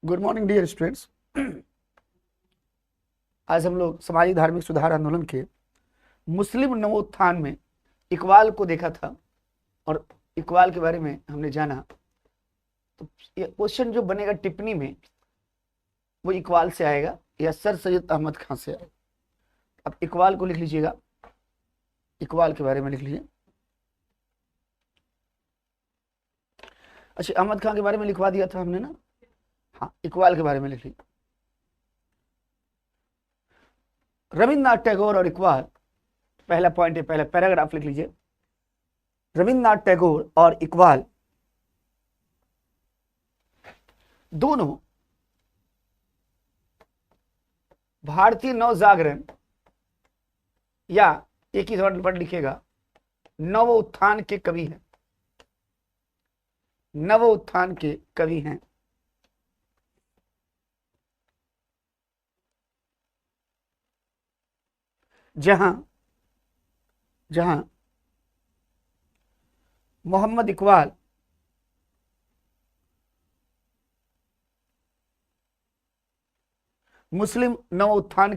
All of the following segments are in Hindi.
Good morning dear students. आज हम लोग सामाजिक धार्मिक सुधार आंदोलन के मुस्लिम नवोत्थान में इकबाल को देखा था और इकबाल के बारे में हमने जाना। तो ये क्वेश्चन जो बनेगा टिप्पणी में वो इकबाल से आएगा या सर सैयद अहमद खान से आएगा। अब इकबाल को लिख लीजिएगा, इकबाल के बारे में लिख लीजिए। अच्छा, अहमद खान के बारे में लिखवा दिया था हमने ना। हाँ, इकबाल के बारे में लिख लीजिए। रविन्द्रनाथ टैगोर और इकबाल, पहला पॉइंट है, पहला पैराग्राफ लिख लीजिए। रविन्द्रनाथ टैगोर और इकबाल दोनों भारतीय नवजागरण या एक ही वर्ड लिखेगा नव उत्थान के कवि हैं, नव उत्थान के कवि हैं। जहां जहां मोहम्मद इकबाल मुस्लिम नव उत्थान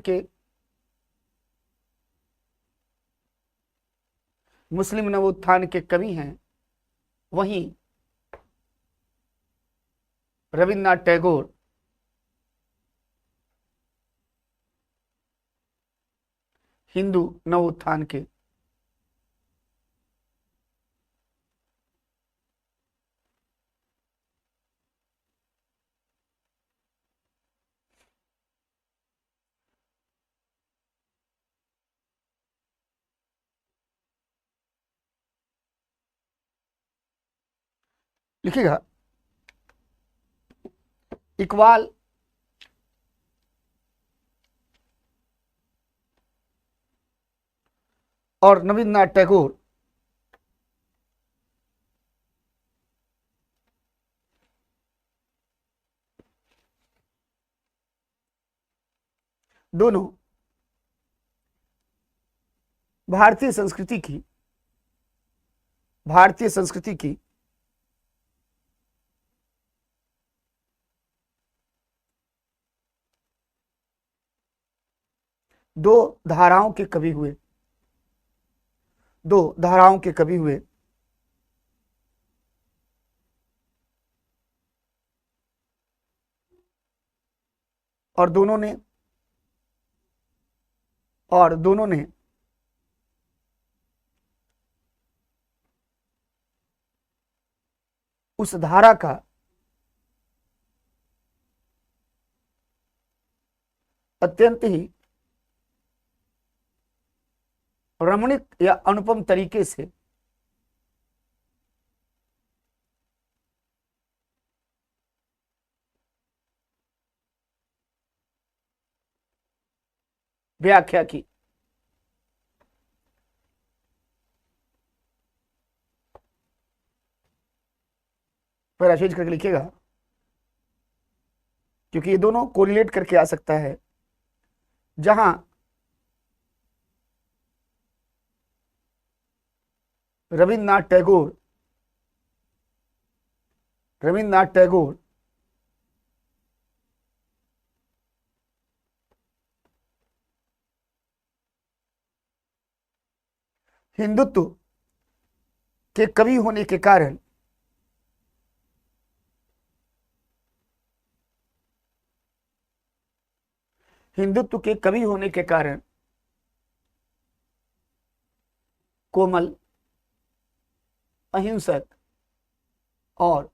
के कवि हैं, वहीं रविन्द्रनाथ टैगोर हिंदू नव उत्थान के लिखेगा। इकबाल और रविन्द्रनाथ टैगोर दोनों भारतीय संस्कृति की दो धाराओं के कवि हुए, दो धाराओं के कवि हुए। और दोनों ने उस धारा का अत्यंत ही रमणीक या अनुपम तरीके से व्याख्या की। पैराफ्रेज करके लिखिएगा, क्योंकि ये दोनों कोरिलेट करके आ सकता है। जहां रविन्द्रनाथ टैगोर हिंदुत्व के कवि होने के कारण कोमल, अहिंसक और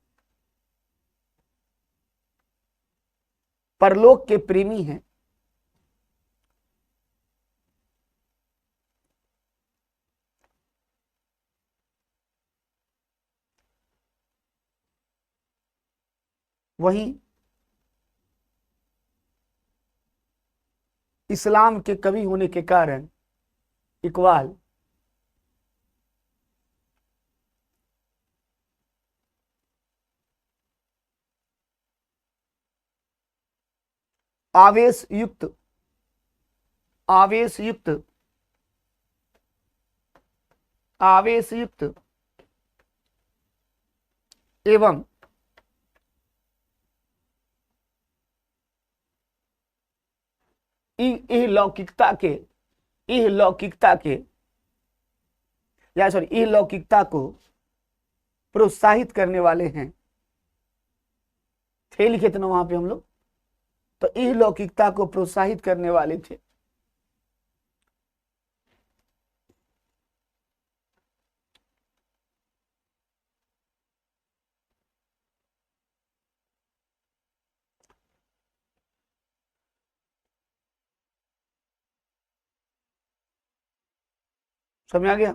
परलोक के प्रेमी हैं। वहीं इस्लाम के कवि होने के कारण इकबाल आवेश युक्त एवं इहलौकिकता के इहलौकिकता के या सॉरी इहलौकिकता को प्रोत्साहित करने वाले हैं। थे लिखे थे ना वहां पे हम लोग, तो इहलौकिकता को प्रोत्साहित करने वाले थे। समझ आ गया?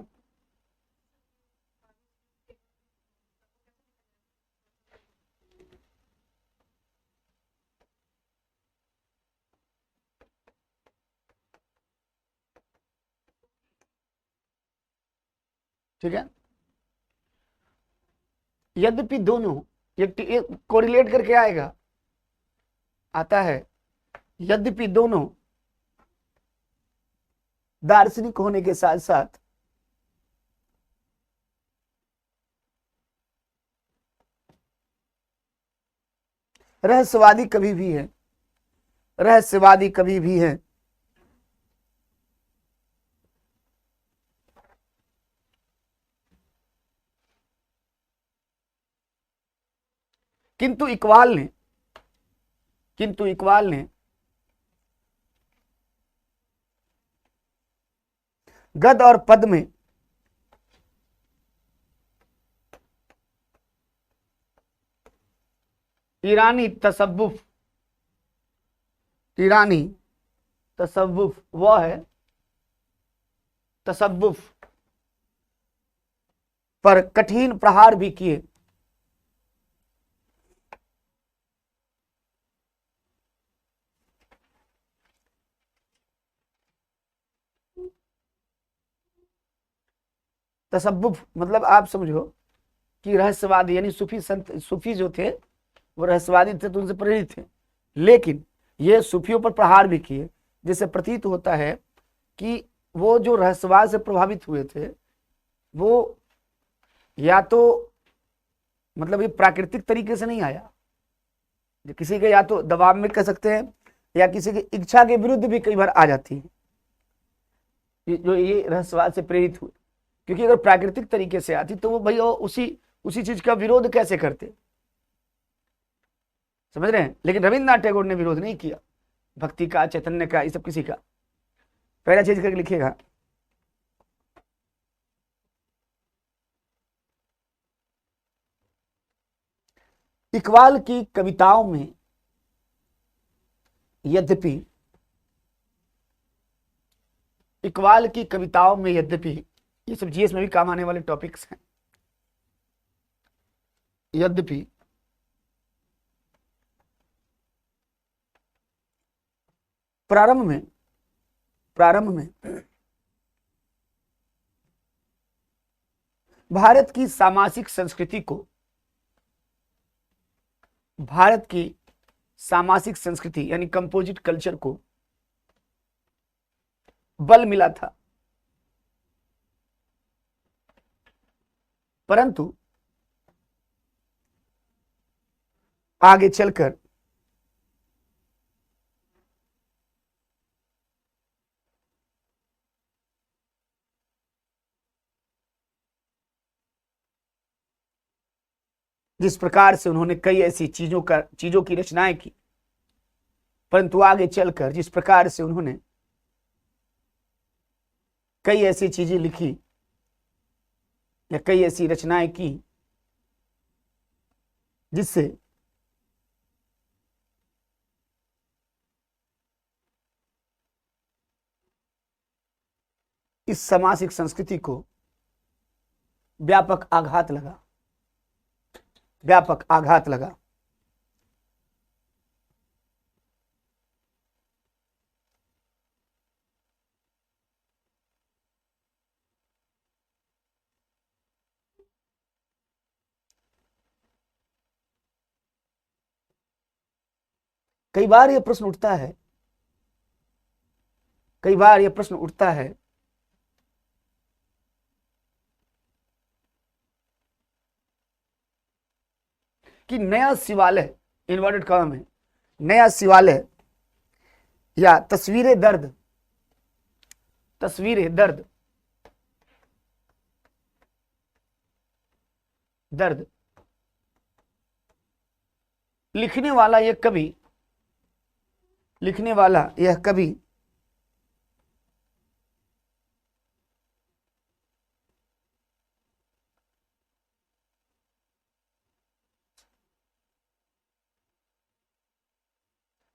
ठीक है, यद्यपि दोनों ये कोरिलेट करके आएगा, आता है, यद्यपि दोनों दार्शनिक होने के साथ साथ रहस्यवादी कभी भी है, रहस्यवादी कभी भी है। किंतु इकबाल ने गद और पद में ईरानी तसव्वुफ वह है, तसव्वुफ पर कठिन प्रहार भी किए। तसव्वुफ मतलब आप समझो कि रहस्यवादी यानी सूफी संत, सूफी जो थे वो रहस्यवादी थे तो उनसे प्रेरित थे, लेकिन ये सूफियों पर प्रहार भी किए, जिससे प्रतीत होता है कि वो जो रहस्यवाद से प्रभावित हुए थे वो या तो मतलब ये प्राकृतिक तरीके से नहीं आया, किसी के या तो दबाव में कह सकते हैं या किसी की इच्छा के विरुद्ध भी कई बार आ जाती है जो ये रहस्यवाद से प्रेरित हुए, क्योंकि अगर प्राकृतिक तरीके से आती तो वो भैया उसी चीज का विरोध कैसे करते, समझ रहे हैं? लेकिन रविन्द्रनाथ टैगोर ने विरोध नहीं किया भक्ति का, चैतन्य का, ये सब किसी का। पहला चीज करके लिखिएगा, इकबाल की कविताओं में यद्यपि ये सब जीएस में भी काम आने वाले टॉपिक्स हैं, यद्यपि प्रारंभ में भारत की सामाजिक संस्कृति यानी कंपोजिट कल्चर को बल मिला था, परंतु आगे चलकर जिस प्रकार से उन्होंने कई ऐसी चीजों की रचनाएं की, परंतु आगे चलकर जिस प्रकार से उन्होंने कई ऐसी चीजें लिखी या कई ऐसी रचनाएं की जिससे इस सामाजिक संस्कृति को व्यापक आघात लगा। कई बार यह प्रश्न उठता है कि नया शिवालय, इन्वर्टेड कॉमा में, नया शिवालय या तस्वीरें दर्द, तस्वीरें दर्द, दर्द। लिखने वाला यह कवि, लिखने वाला यह कवि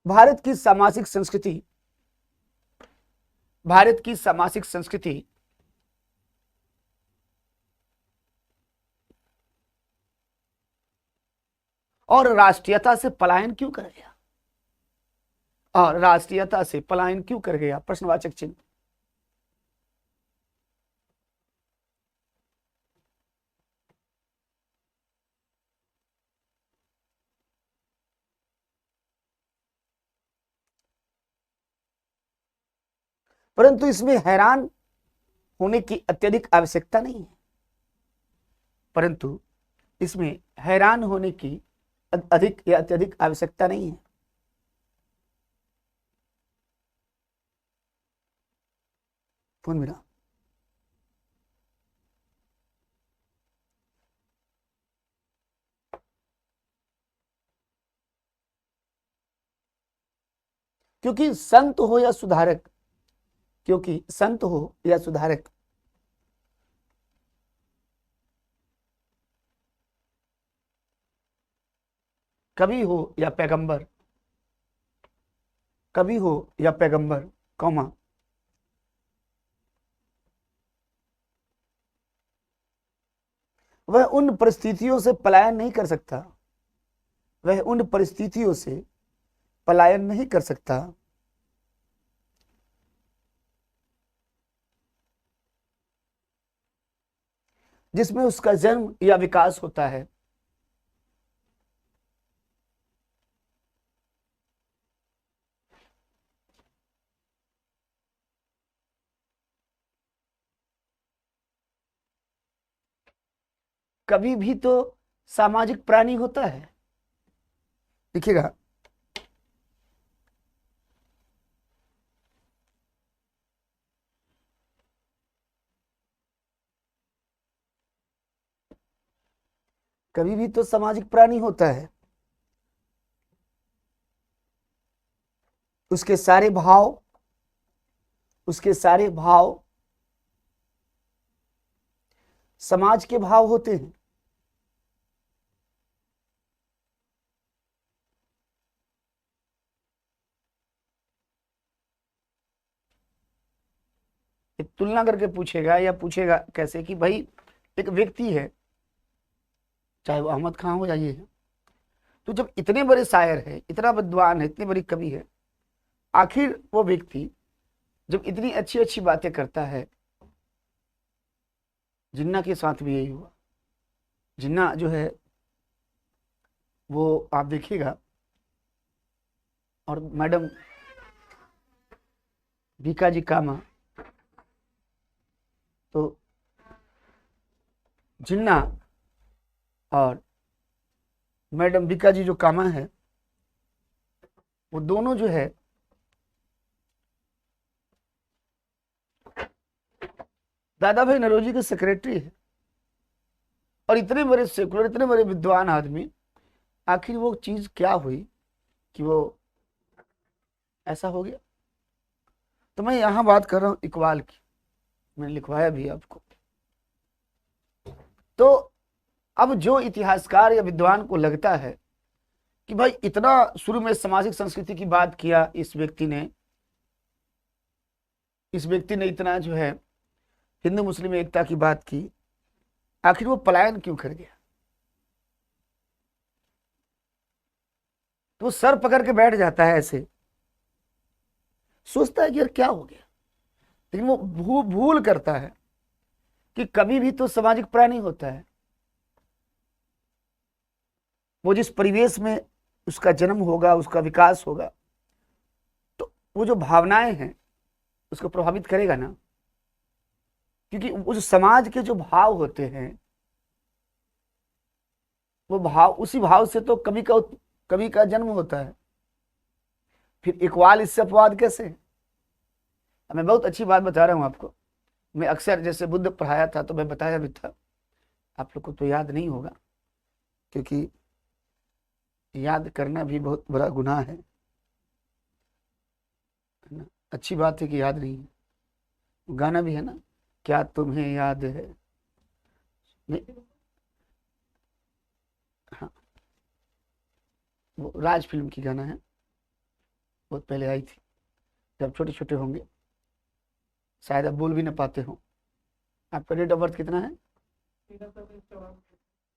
भारत की सामाजिक संस्कृति, भारत की सामाजिक संस्कृति और राष्ट्रीयता से पलायन क्यों कर गया, और राष्ट्रीयता से पलायन क्यों कर गया, प्रश्नवाचक चिन्ह। परंतु इसमें हैरान होने की अत्यधिक आवश्यकता नहीं है, परंतु इसमें हैरान होने की अधिक या अत्यधिक आवश्यकता नहीं है। फोन मिला। क्योंकि संत हो या सुधारक, क्योंकि संत हो या सुधारक, कवि हो या पैगंबर, कवि हो या पैगंबर, कौमा, वह उन परिस्थितियों से पलायन नहीं कर सकता, वह उन परिस्थितियों से पलायन नहीं कर सकता जिसमें उसका जन्म या विकास होता है। कभी भी तो सामाजिक प्राणी होता है, देखिएगा, कभी भी तो सामाजिक प्राणी होता है। उसके सारे भाव, उसके सारे भाव समाज के भाव होते हैं। एक तुलना करके पूछेगा, या पूछेगा कैसे कि भाई एक व्यक्ति है, चाहे वो अहमद खान हो या ये है, तो जब इतने बड़े शायर है, इतना विद्वान है, इतने बड़ी कवि है, आखिर वो व्यक्ति जब इतनी अच्छी अच्छी बातें करता है, जिन्ना के साथ भी यही हुआ। जिन्ना जो है वो आप देखिएगा, और मैडम भीकाजी कामा, तो जिन्ना और मैडम भीकाजी जो कामा है, वो दोनों जो है दादा भाई नरोजी के सेक्रेटरी है, और इतने बड़े सेकुलर, इतने बड़े विद्वान आदमी, आखिर वो चीज क्या हुई कि वो ऐसा हो गया। तो मैं यहां बात कर रहा हूं इकबाल की, मैंने लिखवाया भी आपको। तो अब जो इतिहासकार या विद्वान को लगता है कि भाई इतना शुरू में सामाजिक संस्कृति की बात किया इस व्यक्ति ने, इस व्यक्ति ने इतना जो है हिंदू मुस्लिम एकता की बात की, आखिर वो पलायन क्यों कर गया। तो वो सर पकड़ के बैठ जाता है, ऐसे सोचता है कि यार क्या हो गया, लेकिन वो भूल करता है कि कभी भी तो सामाजिक प्राणी होता है। वो जिस परिवेश में उसका जन्म होगा, उसका विकास होगा, तो वो जो भावनाएं हैं उसको प्रभावित करेगा ना, क्योंकि उस समाज के जो भाव होते हैं, वो भाव, उसी भाव से तो कवि का जन्म होता है। फिर इकबाल इससे अपवाद कैसे? मैं बहुत अच्छी बात बता रहा हूँ आपको। मैं अक्सर जैसे बुद्ध पढ़ाया था तो मैं बताया भी था, आप लोग को तो याद नहीं होगा, क्योंकि याद करना भी बहुत बड़ा गुनाह है ना। अच्छी बात है कि याद नहीं है। गाना भी है ना, क्या तुम्हें याद है? नहीं, हाँ, वो राज फिल्म की गाना है, बहुत पहले आई थी, जब छोटे छोटे होंगे, शायद आप बोल भी ना पाते हो। आपका डेट ऑफ बर्थ कितना है?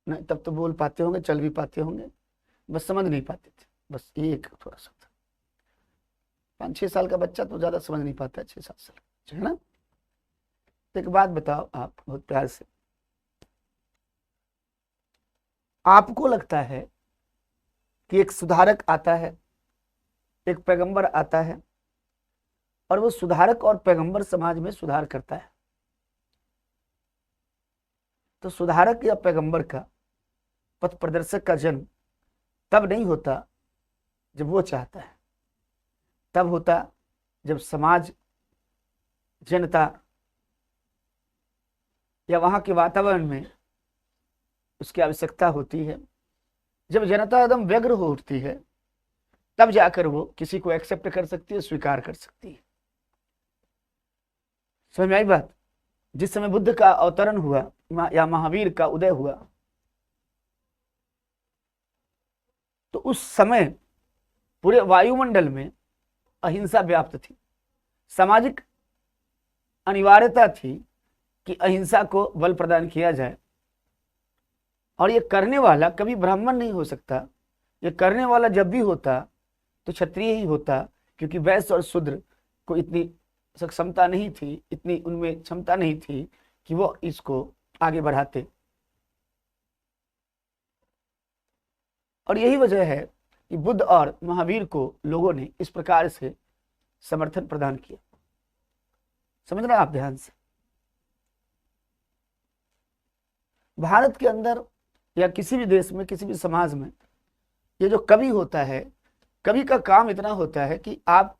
नहीं, तब तो बोल पाते होंगे, चल भी पाते होंगे, बस समझ नहीं पाते थे, बस ये एक थोड़ा सा था। 5-6 साल का बच्चा तो ज्यादा समझ नहीं पाता, 6-7 साल है ना। तो एक बात बताओ आप बहुत प्यार से, आपको लगता है कि एक सुधारक आता है, एक पैगंबर आता है, और वो सुधारक और पैगंबर समाज में सुधार करता है, तो सुधारक या पैगंबर का, पथ प्रदर्शक का जन्म तब नहीं होता जब वो चाहता है, तब होता जब समाज, जनता या वहां के वातावरण में उसकी आवश्यकता होती है। जब जनता एकदम व्यग्र हो उठती है, तब जाकर वो किसी को एक्सेप्ट कर सकती है, स्वीकार कर सकती है। समझ में आई बात? जिस समय बुद्ध का अवतरण हुआ या महावीर का उदय हुआ, तो उस समय पूरे वायुमंडल में अहिंसा व्याप्त थी। सामाजिक अनिवार्यता थी कि अहिंसा को बल प्रदान किया जाए, और ये करने वाला कभी ब्राह्मण नहीं हो सकता। ये करने वाला जब भी होता तो क्षत्रिय ही होता, क्योंकि वैश्य और शूद्र को इतनी सक्षमता नहीं थी, इतनी उनमें क्षमता नहीं थी कि वो इसको आगे बढ़ाते। और यही वजह है कि बुद्ध और महावीर को लोगों ने इस प्रकार से समर्थन प्रदान किया। समझ रहे हैं आप ध्यान से? भारत के अंदर या किसी भी देश में, किसी भी समाज में, ये जो कवि होता है, कवि का काम इतना होता है कि आप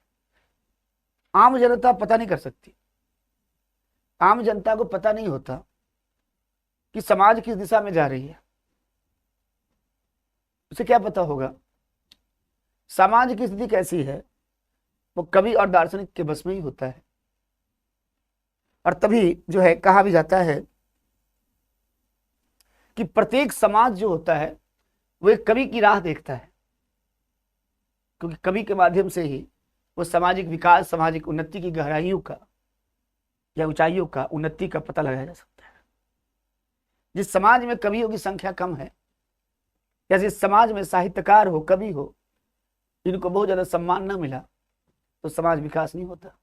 आम जनता पता नहीं कर सकती। आम जनता को पता नहीं होता कि समाज किस दिशा में जा रही है। उसे क्या पता होगा समाज की स्थिति कैसी है? वो कवि और दार्शनिक के बस में ही होता है। और तभी जो है कहा भी जाता है कि प्रत्येक समाज जो होता है वो एक कवि की राह देखता है, क्योंकि कवि के माध्यम से ही वो सामाजिक विकास, सामाजिक उन्नति की गहराइयों का या ऊंचाइयों का, उन्नति का पता लगाया जा सकता है। जिस समाज में कवियों की संख्या कम है, या जिस समाज में साहित्यकार हो, कवि हो, जिनको बहुत ज्यादा सम्मान न मिला, तो समाज विकास नहीं होता।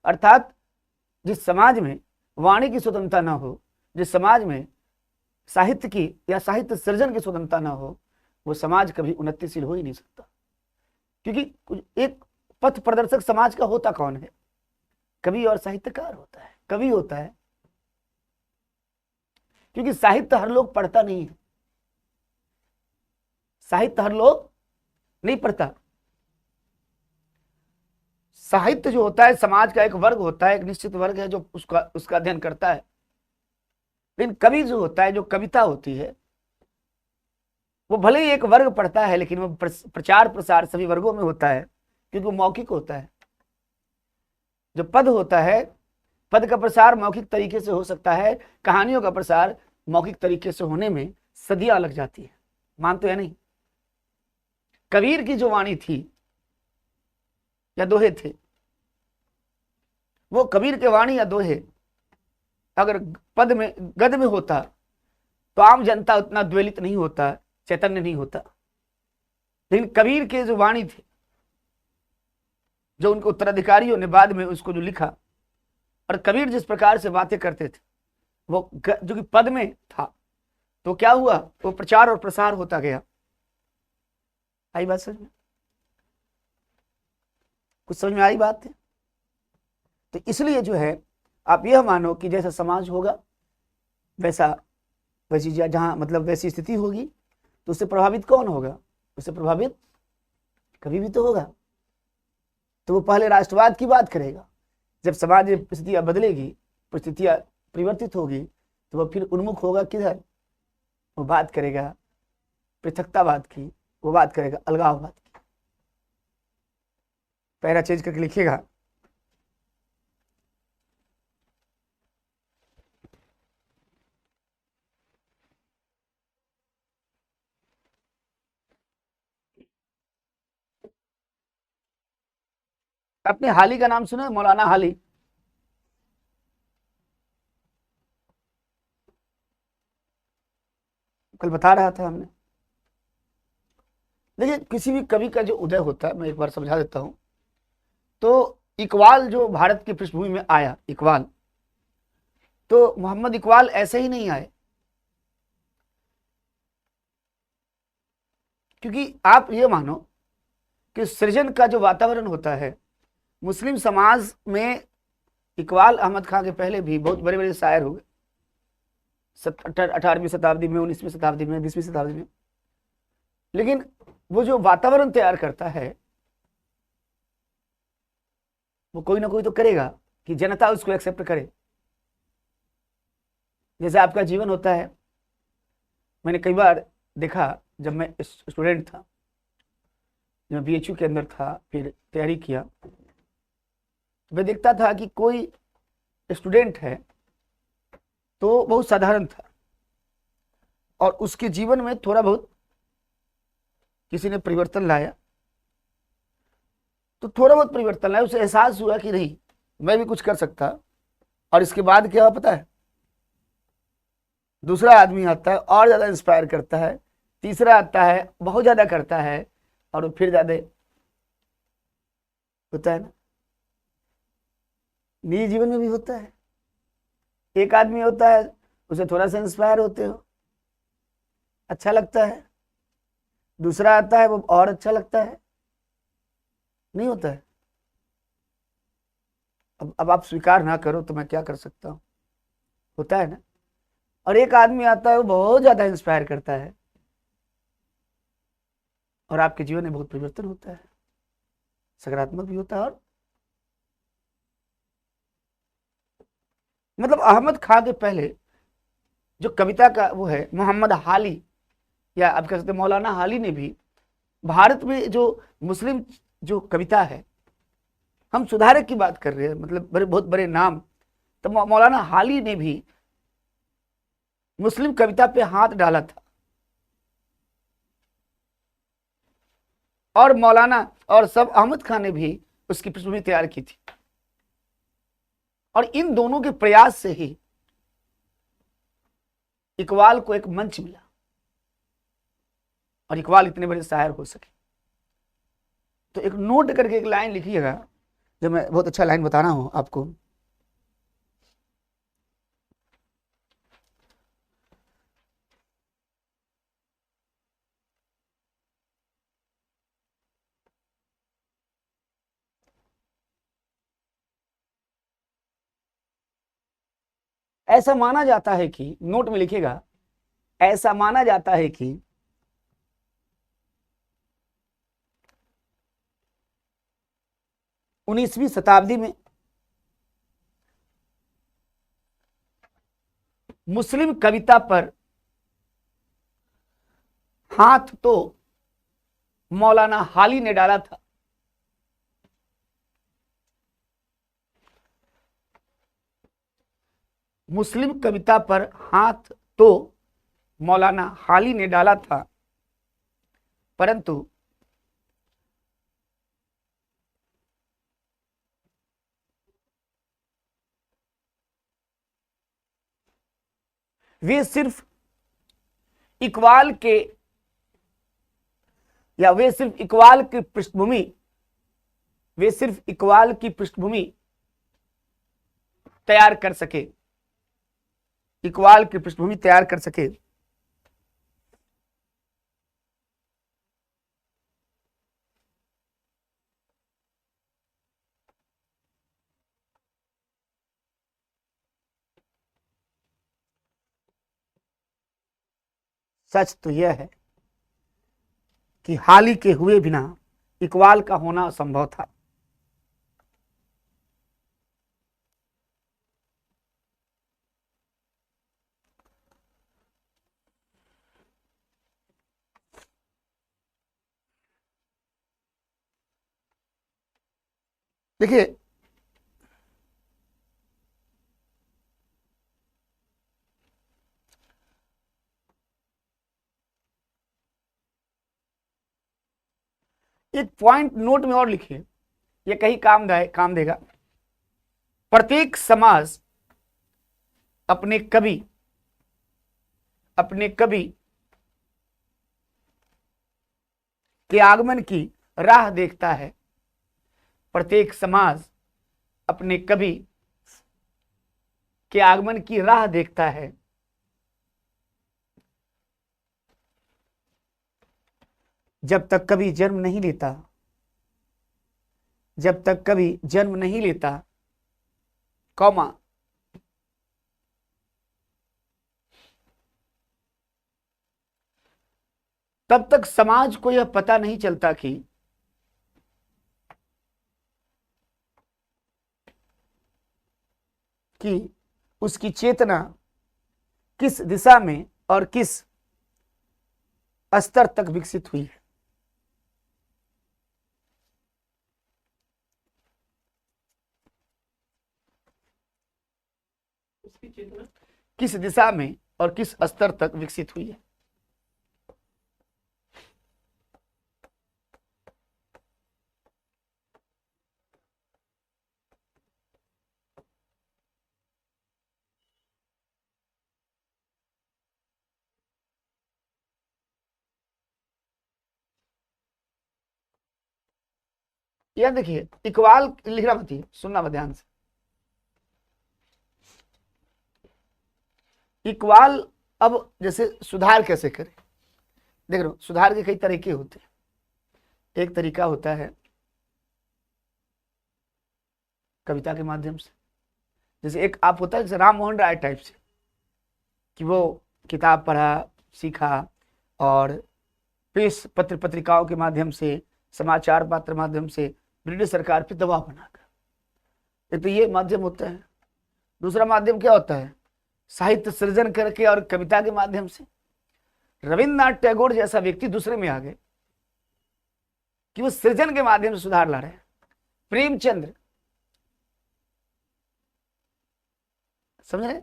अर्थात जिस समाज में वाणी की स्वतंत्रता न हो, जिस समाज में साहित्य की या साहित्य सृजन की स्वतंत्रता न हो, वो समाज कभी उन्नतिशील हो ही नहीं सकता। क्योंकि एक पथ प्रदर्शक समाज का होता कौन है? कवि और साहित्यकार होता है, कवि होता है। क्योंकि साहित्य हर लोग पढ़ता नहीं है, साहित्य हर लोग नहीं पढ़ता। साहित्य जो होता है समाज का एक वर्ग होता है, एक निश्चित वर्ग है जो उसका अध्ययन करता है। लेकिन कवि जो होता है, जो कविता होती है, वो भले ही एक वर्ग पढ़ता है, लेकिन वो प्रचार प्रसार सभी वर्गों में होता है, क्योंकि वो मौखिक होता है। जो पद होता है, पद का प्रसार मौखिक तरीके से हो सकता है, कहानियों का प्रसार मौखिक तरीके से होने में सदियां लग जाती है। मानते हैं नहीं? कबीर की जो वाणी थी या दोहे थे, वो कबीर के वाणी या दोहे अगर पद में, गद में होता, तो आम जनता उतना द्वेलित नहीं होता, चैतन्य नहीं होता। लेकिन कबीर के जो वाणी थे, जो उनके उत्तराधिकारियों ने बाद में उसको जो लिखा, और कबीर जिस प्रकार से बातें करते थे, वो जो कि पद में था, तो क्या हुआ, वो प्रचार और प्रसार होता गया। आई बात समझ में? कुछ समझ में आई बात है? तो इसलिए जो है आप यह मानो कि जैसा समाज होगा वैसी जहां मतलब वैसी स्थिति होगी, तो उससे प्रभावित कौन होगा? उससे प्रभावित कवि भी तो होगा। तो वो पहले राष्ट्रवाद की बात करेगा। जब समाज में परिस्थितियां बदलेगी, परिस्थितियां परिवर्तित होगी, तो वो फिर उन्मुख होगा किधर? वो बात करेगा पृथकतावाद की, वो बात करेगा अलगाववाद की। पैरा चेंज करके लिखिएगा। आपने हाली का नाम सुना है? मौलाना हाली। कल बता रहा था हमने। देखिए, किसी भी कवि का जो उदय होता है, मैं एक बार समझा देता हूं। तो इकबाल जो भारत की पृष्ठभूमि में आया, इकबाल, तो मोहम्मद इकबाल ऐसे ही नहीं आए। क्योंकि आप ये मानो कि सृजन का जो वातावरण होता है मुस्लिम समाज में, इकबाल अहमद खां के पहले भी बहुत बड़े बड़े शायर हुए 18वीं शताब्दी में, 19वीं शताब्दी में, 20वीं शताब्दी में। लेकिन वो जो वातावरण तैयार करता है वो कोई ना कोई तो करेगा कि जनता उसको एक्सेप्ट करे। जैसे आपका जीवन होता है। मैंने कई बार देखा, जब मैं स्टूडेंट था, जब मैं बीएचयू के अंदर था, फिर तैयारी किया, मैं देखता था कि कोई स्टूडेंट है तो बहुत साधारण था, और उसके जीवन में थोड़ा बहुत किसी ने परिवर्तन लाया, तो थोड़ा बहुत परिवर्तन लाया, उसे एहसास हुआ कि नहीं, मैं भी कुछ कर सकता। और इसके बाद क्या पता है, दूसरा आदमी आता है और ज्यादा इंस्पायर करता है, तीसरा आता है बहुत ज्यादा करता है, और फिर ज्यादा होता है ना। निजी जीवन में भी होता है। एक आदमी होता है, उसे थोड़ा सा इंस्पायर होते हो, अच्छा लगता है, दूसरा आता है वो और अच्छा लगता है, नहीं होता है। अब आप स्वीकार ना करो तो मैं क्या कर सकता हूं, होता है ना। और एक आदमी आता है वो बहुत ज्यादा इंस्पायर करता है, और आपके जीवन में बहुत परिवर्तन होता है, सकारात्मक भी होता है। और मतलब अहमद खां के पहले जो कविता का वो है, मोहम्मद हाली, या आप कह सकते हैं मौलाना हाली ने भी भारत में जो मुस्लिम जो कविता है, हम सुधारक की बात कर रहे हैं, मतलब बड़े बहुत बड़े नाम, तो मौलाना हाली ने भी मुस्लिम कविता पे हाथ डाला था। और मौलाना और सब अहमद खान ने भी उसकी पृष्ठभूमि तैयार की थी। और इन दोनों के प्रयास से ही इकबाल को एक मंच मिला, और इकबाल इतने बड़े शायर हो सके। तो एक नोट करके एक लाइन लिखिएगा, जो मैं बहुत अच्छा लाइन बता रहा हूं आपको। ऐसा माना जाता है कि, नोट में लिखिएगा, ऐसा माना जाता है कि 19वीं शताब्दी में मुस्लिम कविता पर हाथ तो मौलाना हाली ने डाला था। मुस्लिम कविता पर हाथ तो मौलाना हाली ने डाला था, परंतु वे सिर्फ इकबाल के, या वे सिर्फ इकबाल की पृष्ठभूमि, वे सिर्फ इकबाल की पृष्ठभूमि तैयार कर सके, इकबाल की पृष्ठभूमि तैयार कर सके। सच तो यह है कि हाल ही के हुए बिना इकबाल का होना असंभव था। देखिए, एक पॉइंट नोट में और लिखिए, ये कहीं काम देगा। प्रत्येक समाज अपने कवि के आगमन की राह देखता है। प्रत्येक समाज अपने कवि के आगमन की राह देखता है। जब तक कवि जन्म नहीं लेता, जब तक कवि जन्म नहीं लेता, कौमा, तब तक समाज को यह पता नहीं चलता कि उसकी चेतना किस दिशा में और किस स्तर तक विकसित हुई है। उसकी चेतना किस दिशा में और किस स्तर तक विकसित हुई है। यह देखिए, इकबाल लिखना मत, सुनना मत ध्यान से। इकबाल अब जैसे सुधार कैसे करें, देख रहे हो, सुधार के कई तरीके होते हैं। एक तरीका होता है कविता के माध्यम से, जैसे एक आप होता है जैसे राम मोहन राय टाइप से, कि वो किताब पढ़ा, सीखा और प्रेस पत्र पत्रिकाओं के माध्यम से, समाचार पत्र माध्यम से ब्रिटिश सरकार पर दबाव बनाकर। एक तो ये माध्यम होता है। दूसरा माध्यम क्या होता है, साहित्य सृजन करके और कविता के माध्यम से। रविन्द्रनाथ टैगोर जैसा व्यक्ति दूसरे में आ गए कि वो सृजन के माध्यम से सुधार ला रहे हैं। प्रेमचंद्र, समझ रहे,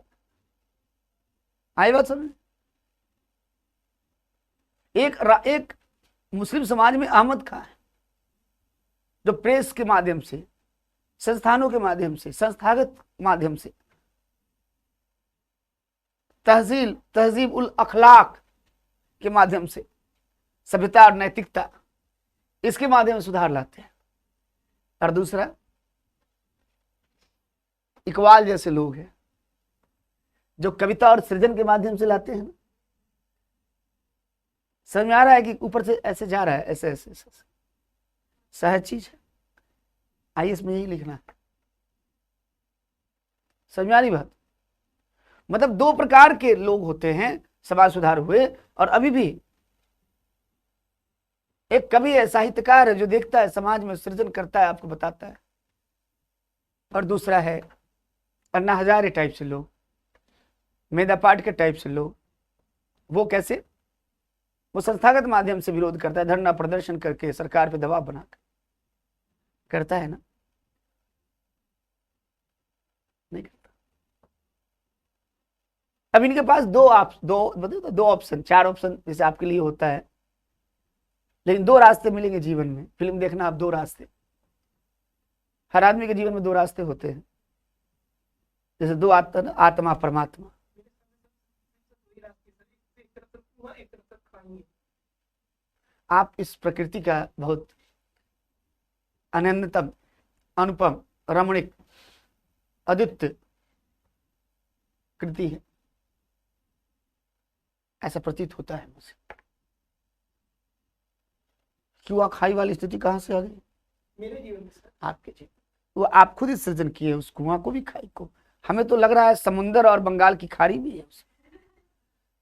आई बात समझ। एक मुस्लिम समाज में अहमद खां है, जो प्रेस के माध्यम से, संस्थानों के माध्यम से, संस्थागत माध्यम से, तहजीब उल अखलाक के माध्यम से, सभ्यता और नैतिकता, इसके माध्यम से सुधार लाते हैं। और दूसरा इकबाल जैसे लोग हैं जो कविता और सृजन के माध्यम से लाते हैं। समझ में आ रहा है कि ऊपर से ऐसे जा रहा है, ऐसे ऐसे, ऐसे, ऐसे। सहज चीज है, आईएएस में यही लिखना है। समझ में आ रही बात। मतलब दो प्रकार के लोग होते हैं समाज सुधार हुए। और अभी भी एक कवि है, साहित्यकार है, जो देखता है समाज में सृजन करता है, आपको बताता है। और दूसरा है अन्ना हजारे टाइप से लोग, मेधा पाटकर टाइप से लोग। वो कैसे, वो संस्थागत माध्यम से विरोध करता है, धरना प्रदर्शन करके, सरकार पे दबाव बनाकर करता है ना, नहीं करता। अब इनके पास दो ऑप्शन, चार ऑप्शन जैसे आपके लिए होता है, लेकिन दो रास्ते मिलेंगे जीवन में। फिल्म देखना आप, दो रास्ते, हर आदमी के जीवन में दो रास्ते होते हैं। जैसे दो आत्मा परमात्मा। आप इस प्रकृति का बहुत अनन्यतम, अनुपम, रमणीक, अद्वितीय कृति है, ऐसा प्रतीत होता है मुझे। क्यों खाई वाली स्थिति कहां से आ गई मेरे जीवन में? आपके जीवन, वो आप खुद ही सृजन किए उस कुआं को भी, खाई को। हमें तो लग रहा है समुंदर और बंगाल की खाड़ी भी है उसमें,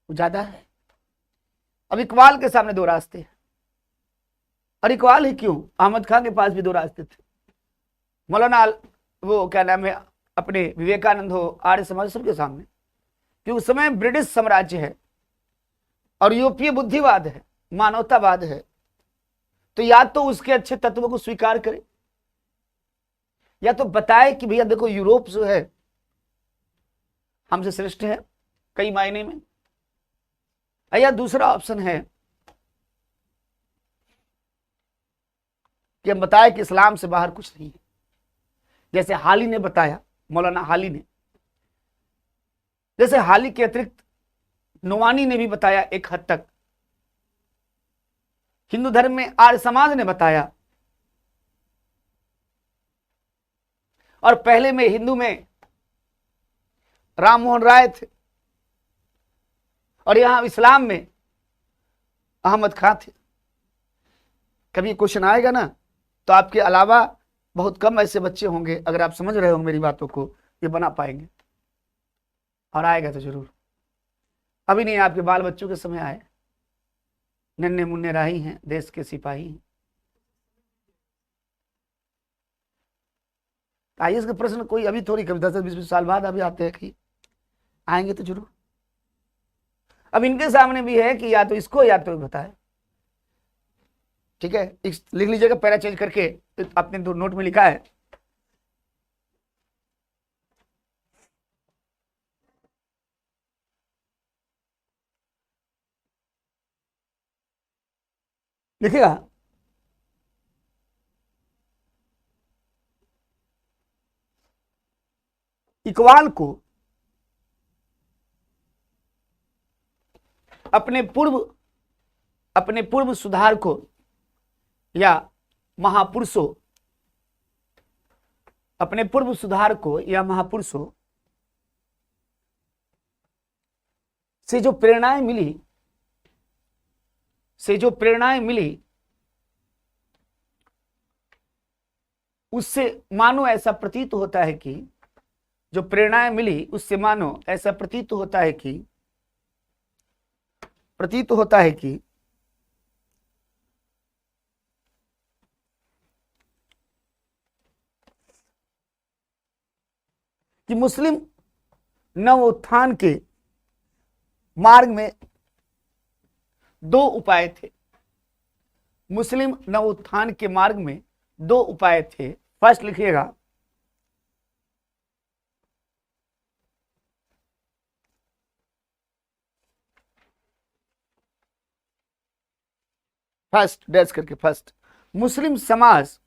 वो ज्यादा है। अब इकबाल के सामने दो रास्ते हैं। और इकबाल ही क्यों, अहमद खान के पास भी दो रास्ते थे। मौलाना वो क्या नाम है अपने, विवेकानंद हो, आर्य समाज, सबके सामने। कि उस समय ब्रिटिश साम्राज्य है और यूरोपीय बुद्धिवाद है, मानवतावाद है, तो या तो उसके अच्छे तत्वों को स्वीकार करे या तो बताए कि भैया देखो यूरोप जो है हमसे श्रेष्ठ है कई मायने में, या दूसरा ऑप्शन है कि हम बताए कि इस्लाम से बाहर कुछ नहीं है, जैसे हाली ने बताया, मौलाना हाली ने, जैसे हाली के अतिरिक्त नोवानी ने भी बताया एक हद तक, हिंदू धर्म में आर्य समाज ने बताया, और पहले में हिंदू में राम मोहन राय थे, और यहां इस्लाम में अहमद खां थे। कभी क्वेश्चन आएगा ना तो आपके अलावा बहुत कम ऐसे बच्चे होंगे, अगर आप समझ रहे हो मेरी बातों को, ये बना पाएंगे, और आएगा तो जरूर। अभी नहीं, आपके बाल बच्चों के समय आए, नन्हे मुन्ने राही हैं, देश के सिपाही हैं। आईएएस का प्रश्न कोई अभी थोड़ी, कभी 10-20 साल बाद अभी आते हैं, कि आएंगे तो जरूर। अब इनके सामने भी है कि या तो इसको या तो बताए। ठीक है, लिख लीजिएगा पैरा चेंज करके, तो आपने दो नोट में लिखा है। लिखेगा इकबाल को अपने पूर्व सुधारकों या महापुरुषों, अपने पूर्व सुधारकों या महापुरुषों से जो प्रेरणाएं मिली, उससे मानो ऐसा प्रतीत होता है कि, जो प्रेरणाएं मिली उससे मानो ऐसा प्रतीत होता है कि मुस्लिम नवोत्थान के मार्ग में दो उपाय थे। मुस्लिम नवोत्थान के मार्ग में दो उपाय थे। फर्स्ट लिखिएगा, फर्स्ट डैश करके, फर्स्ट मुस्लिम समाज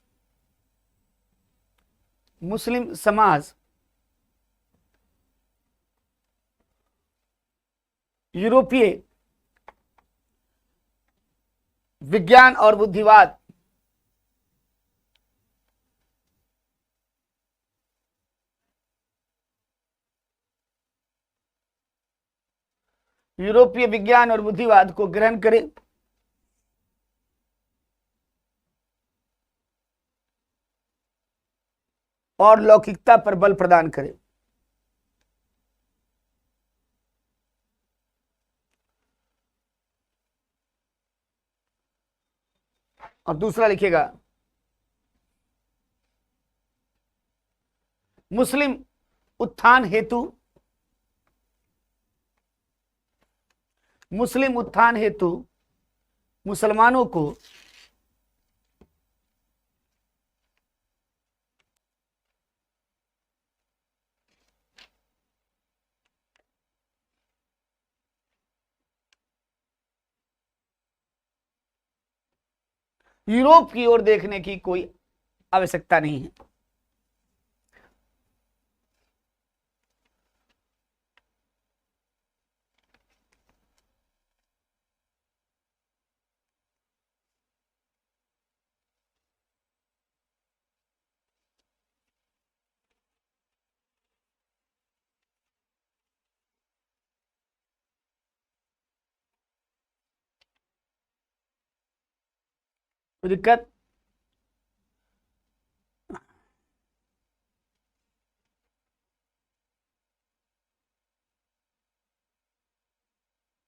यूरोपीय विज्ञान और बुद्धिवाद को ग्रहण करे और लौकिकता पर बल प्रदान करे। और दूसरा लिखिएगा, मुस्लिम उत्थान हेतु मुसलमानों को यूरोप की ओर देखने की कोई आवश्यकता नहीं है। कोई दिक्कत?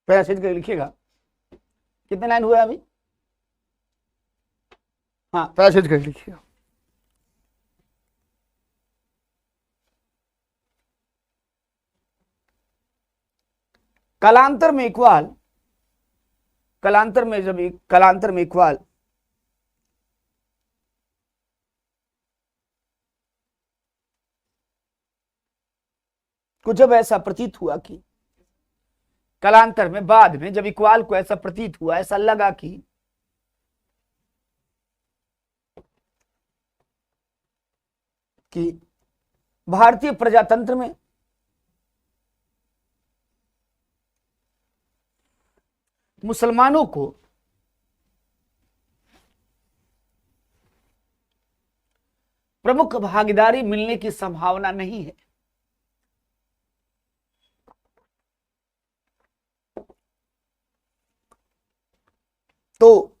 पैराशेज करके लिखिएगा। कितने लाइन हुए अभी? हाँ, पैराशेज करके लिखिएगा। कालांतर में इकबाल को जब ऐसा प्रतीत हुआ कि कालांतर में, बाद में जब इकबाल को ऐसा प्रतीत हुआ, ऐसा लगा कि भारतीय प्रजातंत्र में मुसलमानों को प्रमुख भागीदारी मिलने की संभावना नहीं है, तो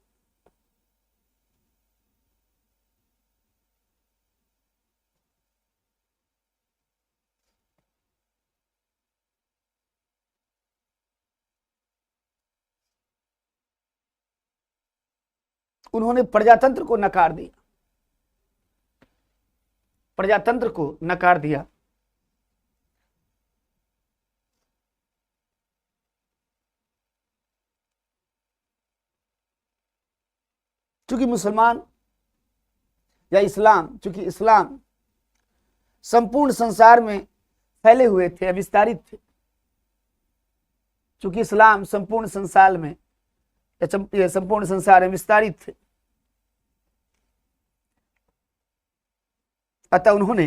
उन्होंने प्रजातंत्र को नकार दिया, प्रजातंत्र को नकार दिया। चूंकि मुसलमान या इस्लाम, चूंकि इस्लाम संपूर्ण संसार में फैले हुए थे, विस्तारित थे, चूंकि इस्लाम संपूर्ण संसार में या संपूर्ण संसार में विस्तारित थे, अतः उन्होंने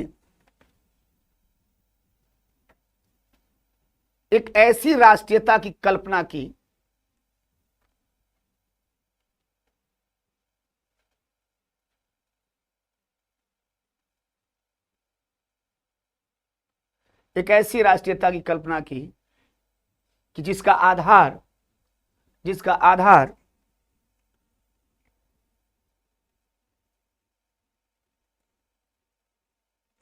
एक ऐसी राष्ट्रीयता की कल्पना की एक ऐसी राष्ट्रीयता की कल्पना की कि जिसका आधार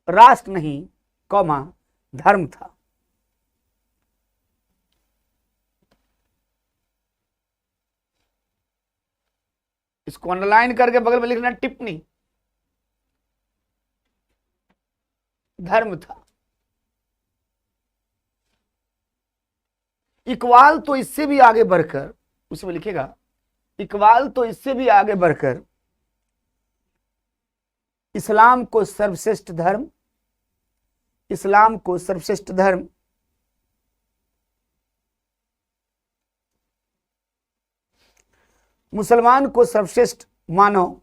राष्ट्र नहीं कौमा धर्म था। इसको अंडरलाइन करके बगल में लिखना टिप्पणी, धर्म था। इकबाल तो इससे भी आगे बढ़कर, उसमें लिखेगा, इकबाल तो इससे भी आगे बढ़कर इस्लाम को सर्वश्रेष्ठ धर्म, इस्लाम को सर्वश्रेष्ठ धर्म, मुसलमान को सर्वश्रेष्ठ मानो,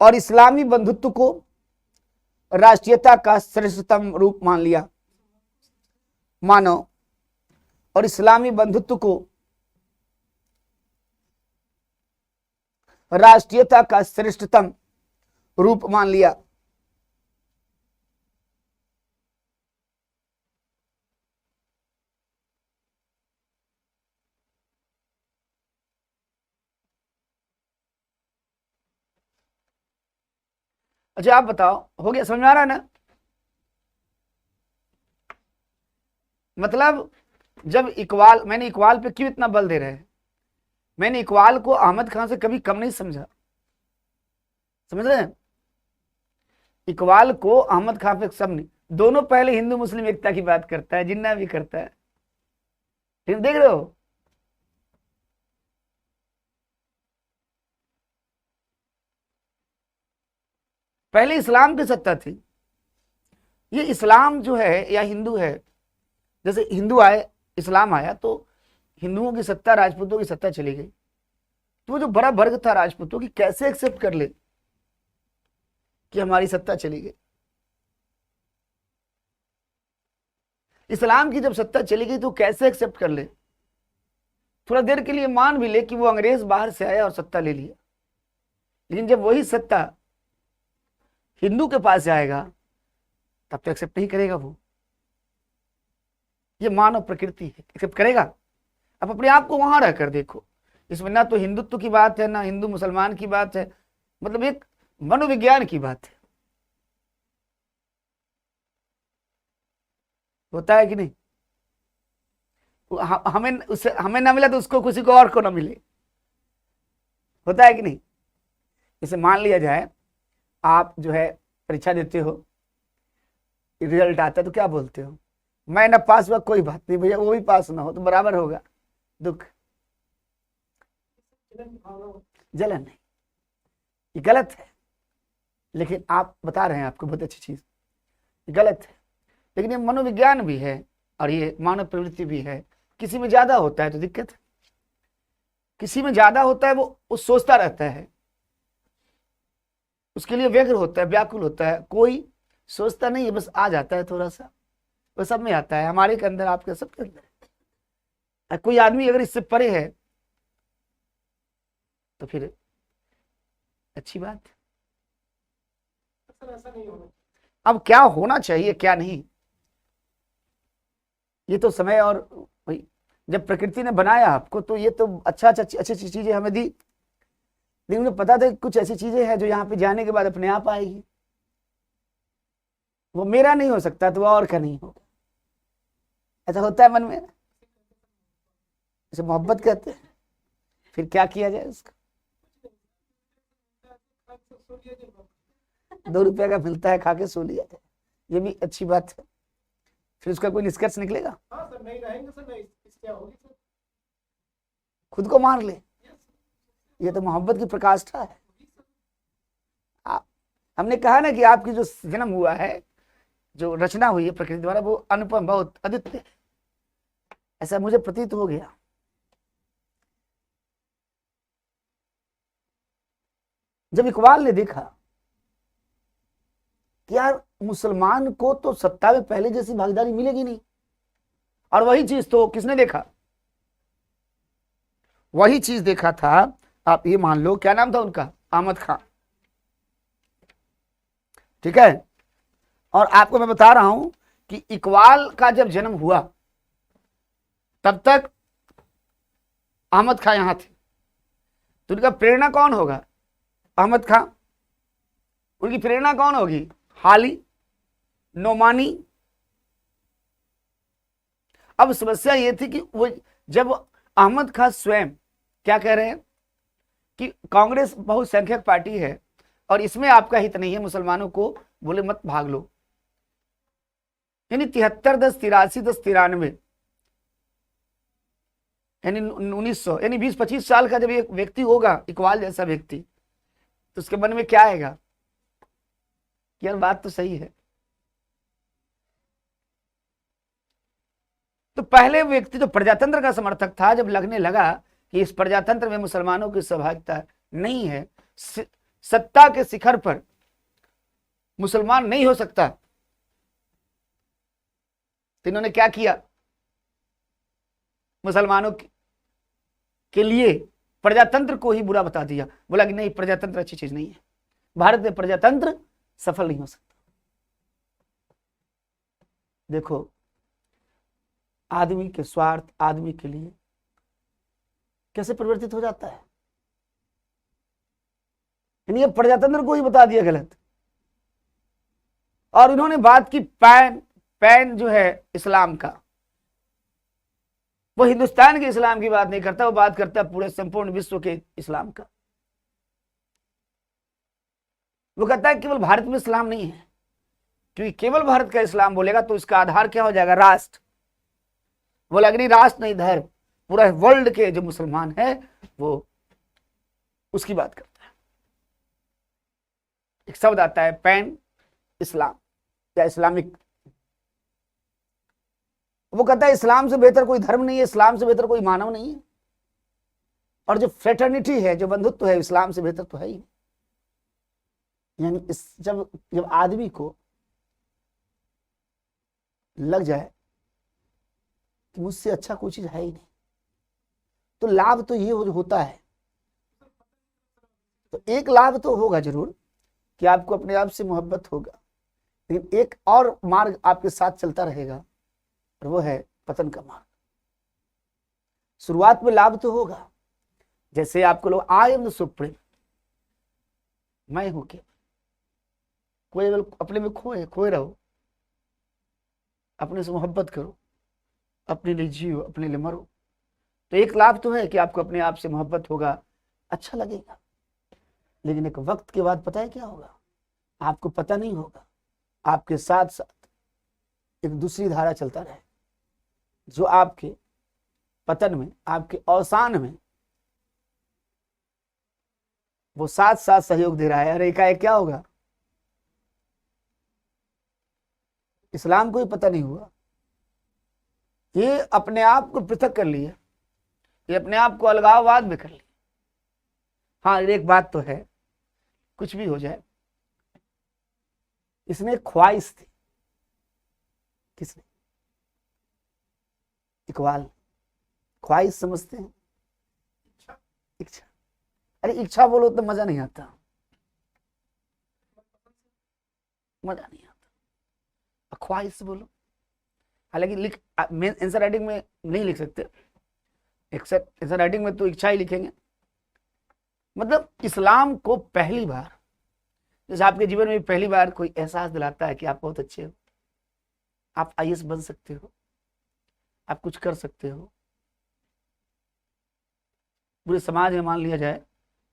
और इस्लामी बंधुत्व को राष्ट्रीयता का श्रेष्ठतम रूप मानो, और इस्लामी बंधुत्व को राष्ट्रीयता का श्रेष्ठतम रूप मान लिया। अच्छा आप बताओ, हो गया? समझ में आ रहा है ना? मतलब जब इकबाल, मैंने इकबाल पे क्यों इतना बल दे रहे हैं, मैंने इकबाल को अहमद खान से कभी कम नहीं समझा, समझ रहे हैं? इकबाल को अहमद खान पे सब नहीं, दोनों पहले हिंदू मुस्लिम एकता की बात करता है, जिन्ना भी करता है, देख रहे हो? पहले इस्लाम की सत्ता थी। ये इस्लाम जो है या हिंदू है, जैसे हिंदू आए, इस्लाम आया तो हिंदुओं की सत्ता, राजपूतों की सत्ता चली गई, तो वो जो बड़ा वर्ग था राजपूतों की, कैसे एक्सेप्ट कर ले कि हमारी सत्ता चली गई? इस्लाम की जब सत्ता चली गई तो कैसे एक्सेप्ट कर ले? थोड़ा देर के लिए मान भी ले कि वो अंग्रेज बाहर से आया और सत्ता ले लिया, लेकिन जब वही सत्ता हिंदू के पास जाएगा तब तो एक्सेप्ट नहीं करेगा वो। ये मानव प्रकृति है, एक्सेप्ट करेगा? अब अपने आप को वहां रहकर देखो, इसमें ना तो हिंदुत्व की बात है, ना हिंदू मुसलमान की बात है, मतलब एक मनोविज्ञान की बात है। होता है कि नहीं? हमें ना मिला तो उसको, किसी को और को ना मिले, होता है कि नहीं? इसे मान लिया जाए, आप जो है परीक्षा देते हो, रिजल्ट आता है तो क्या बोलते हो? मैं ना पास हुआ कोई बात नहीं भैया, वो भी पास ना हो तो बराबर होगा दुख। जलन नहीं, ये गलत है, लेकिन आप बता रहे हैं आपको बहुत अच्छी चीज, गलत है, लेकिन ये मनोविज्ञान भी है और ये मानव प्रवृत्ति भी है। किसी में ज्यादा होता है तो दिक्कत है, किसी में ज्यादा होता है वो सोचता रहता है, उसके लिए व्यग्र होता है, व्याकुल होता है। कोई सोचता नहीं है, बस आ जाता है थोड़ा सा, वो सब में आता है, हमारे के अंदर, आपके सबके अंदर। कोई आदमी अगर इससे परे है तो फिर अच्छी बात। ऐसा नहीं होना। अब क्या होना चाहिए क्या नहीं, ये तो समय और भाई, जब प्रकृति ने बनाया आपको तो ये तो अच्छी अच्छी चीजें हमें दी, लेकिन उन्हें पता था कि कुछ ऐसी चीजें हैं जो यहाँ पे जाने के बाद अपने आप आएगी। वो मेरा नहीं हो सकता तो वो और का नहीं होगा, ऐसा होता है मन में, इसे मोहब्बत कहते हैं। फिर क्या किया जाए उसका, 2 रुपया का मिलता है, खा के सो लिया जाए, ये भी अच्छी बात है। फिर उसका कोई निष्कर्ष निकलेगा? हाँ सर, नहीं रहेंगे सर, नहीं क्या होगी सर, खुद को मार ले, ये तो मोहब्बत की प्रकाष्ठा है। हमने कहा ना कि आपकी जो जन्म हुआ है, जो रचना हुई है प्रकृति द्वारा, वो अनुपम, बहुत अद्वितीय, ऐसा मुझे प्रतीत हो गया। जब इकबाल ने देखा कि यार मुसलमान को तो सत्ता में पहले जैसी भागीदारी मिलेगी नहीं, और वही चीज तो किसने देखा, वही चीज देखा था, आप ये मान लो, क्या नाम था उनका, अहमद खान, ठीक है। और आपको मैं बता रहा हूं कि इकबाल का जब जन्म हुआ तब तक अहमद खान यहां थे, तो उनका प्रेरणा कौन होगा, अहमद खान। उनकी प्रेरणा कौन होगी, हाली, नोमानी। अब समस्या यह थी कि वो जब अहमद खान स्वयं क्या कह रहे हैं कि कांग्रेस बहुसंख्यक पार्टी है और इसमें आपका हित नहीं है, मुसलमानों को बोले मत भाग लो, यानी 73-10-83-10-93, यानी 1900, यानी 20-25 साल का जब एक व्यक्ति होगा, इकबाल जैसा व्यक्ति, तो उसके मन में क्या आएगा, यार बात तो सही है। तो पहले व्यक्ति जो प्रजातंत्र का समर्थक था, जब लगने लगा कि इस प्रजातंत्र में मुसलमानों की सहभागिता नहीं है, सत्ता के शिखर पर मुसलमान नहीं हो सकता, तो इन्होंने क्या किया, मुसलमानों के लिए प्रजातंत्र को ही बुरा बता दिया, बोला कि नहीं प्रजातंत्र अच्छी चीज नहीं है, भारत में प्रजातंत्र सफल नहीं हो सकता। देखो आदमी के स्वार्थ, आदमी के लिए कैसे परिवर्तित हो जाता है, यानी प्रजातंत्र को ही बता दिया गलत। और इन्होंने बात की पैन जो है इस्लाम का, वो हिंदुस्तान के इस्लाम की बात नहीं करता, वो बात करता है पूरे संपूर्ण विश्व के इस्लाम का। वो कहता है केवल भारत में इस्लाम नहीं है, क्योंकि केवल भारत का इस्लाम बोलेगा तो इसका आधार क्या हो जाएगा, राष्ट्र। बोला कि नहीं राष्ट्र नहीं धर्म, पूरा वर्ल्ड के जो मुसलमान है वो उसकी बात करता है। एक शब्द आता है पैन इस्लाम या इस्लामिक, वो कहता है इस्लाम से बेहतर कोई धर्म नहीं है, इस्लाम से बेहतर कोई मानव नहीं है, और जो फ्रेटर्निटी है, जो बंधुत्व है, इस्लाम से बेहतर तो है ही। यानी जब आदमी को लग जाए कि मुझसे अच्छा कोई चीज है ही नहीं, तो लाभ तो ये होता है। तो एक लाभ तो होगा जरूर कि आपको अपने आप से मोहब्बत होगा, लेकिन एक और मार्ग आपके साथ चलता रहेगा, और वो है पतन का मार्ग। शुरुआत में लाभ तो होगा, जैसे आपको लोग आई एम द सुप्रीम, मैं हूं के, कोई अपने में खोए रहो, अपने से मोहब्बत करो, अपने लिए जियो, अपने लिए मरो, तो एक लाभ तो है कि आपको अपने आप से मोहब्बत होगा, अच्छा लगेगा। लेकिन एक वक्त के बाद पता है क्या होगा, आपको पता नहीं होगा, आपके साथ साथ एक दूसरी धारा चलता रहे जो आपके पतन में, आपके अवसान में वो साथ साथ सहयोग दे रहा है। अरे एकाएक क्या होगा, इस्लाम को ही पता नहीं हुआ, ये अपने आप को पृथक कर लिया, ये अपने आप को अलगाववाद में कर लिया। हाँ एक बात तो है, कुछ भी हो जाए, इसने ख्वाहिश थी, किसने, इकबाल। ख्वाहिश समझते हैं, इच्छा। अरे इच्छा बोलो तो मजा नहीं आता, मजा नहीं आता। ख्वाहिश बोलो, हालांकि लिख आंसर राइटिंग में नहीं लिख सकते, आंसर राइटिंग में तो इच्छा ही लिखेंगे। मतलब इस्लाम को पहली बार, जैसे आपके जीवन में पहली बार कोई एहसास दिलाता है कि आप बहुत अच्छे हो, आप आईएएस बन सकते हो, आप कुछ कर सकते हो। पूरे समाज में मान लिया जाए,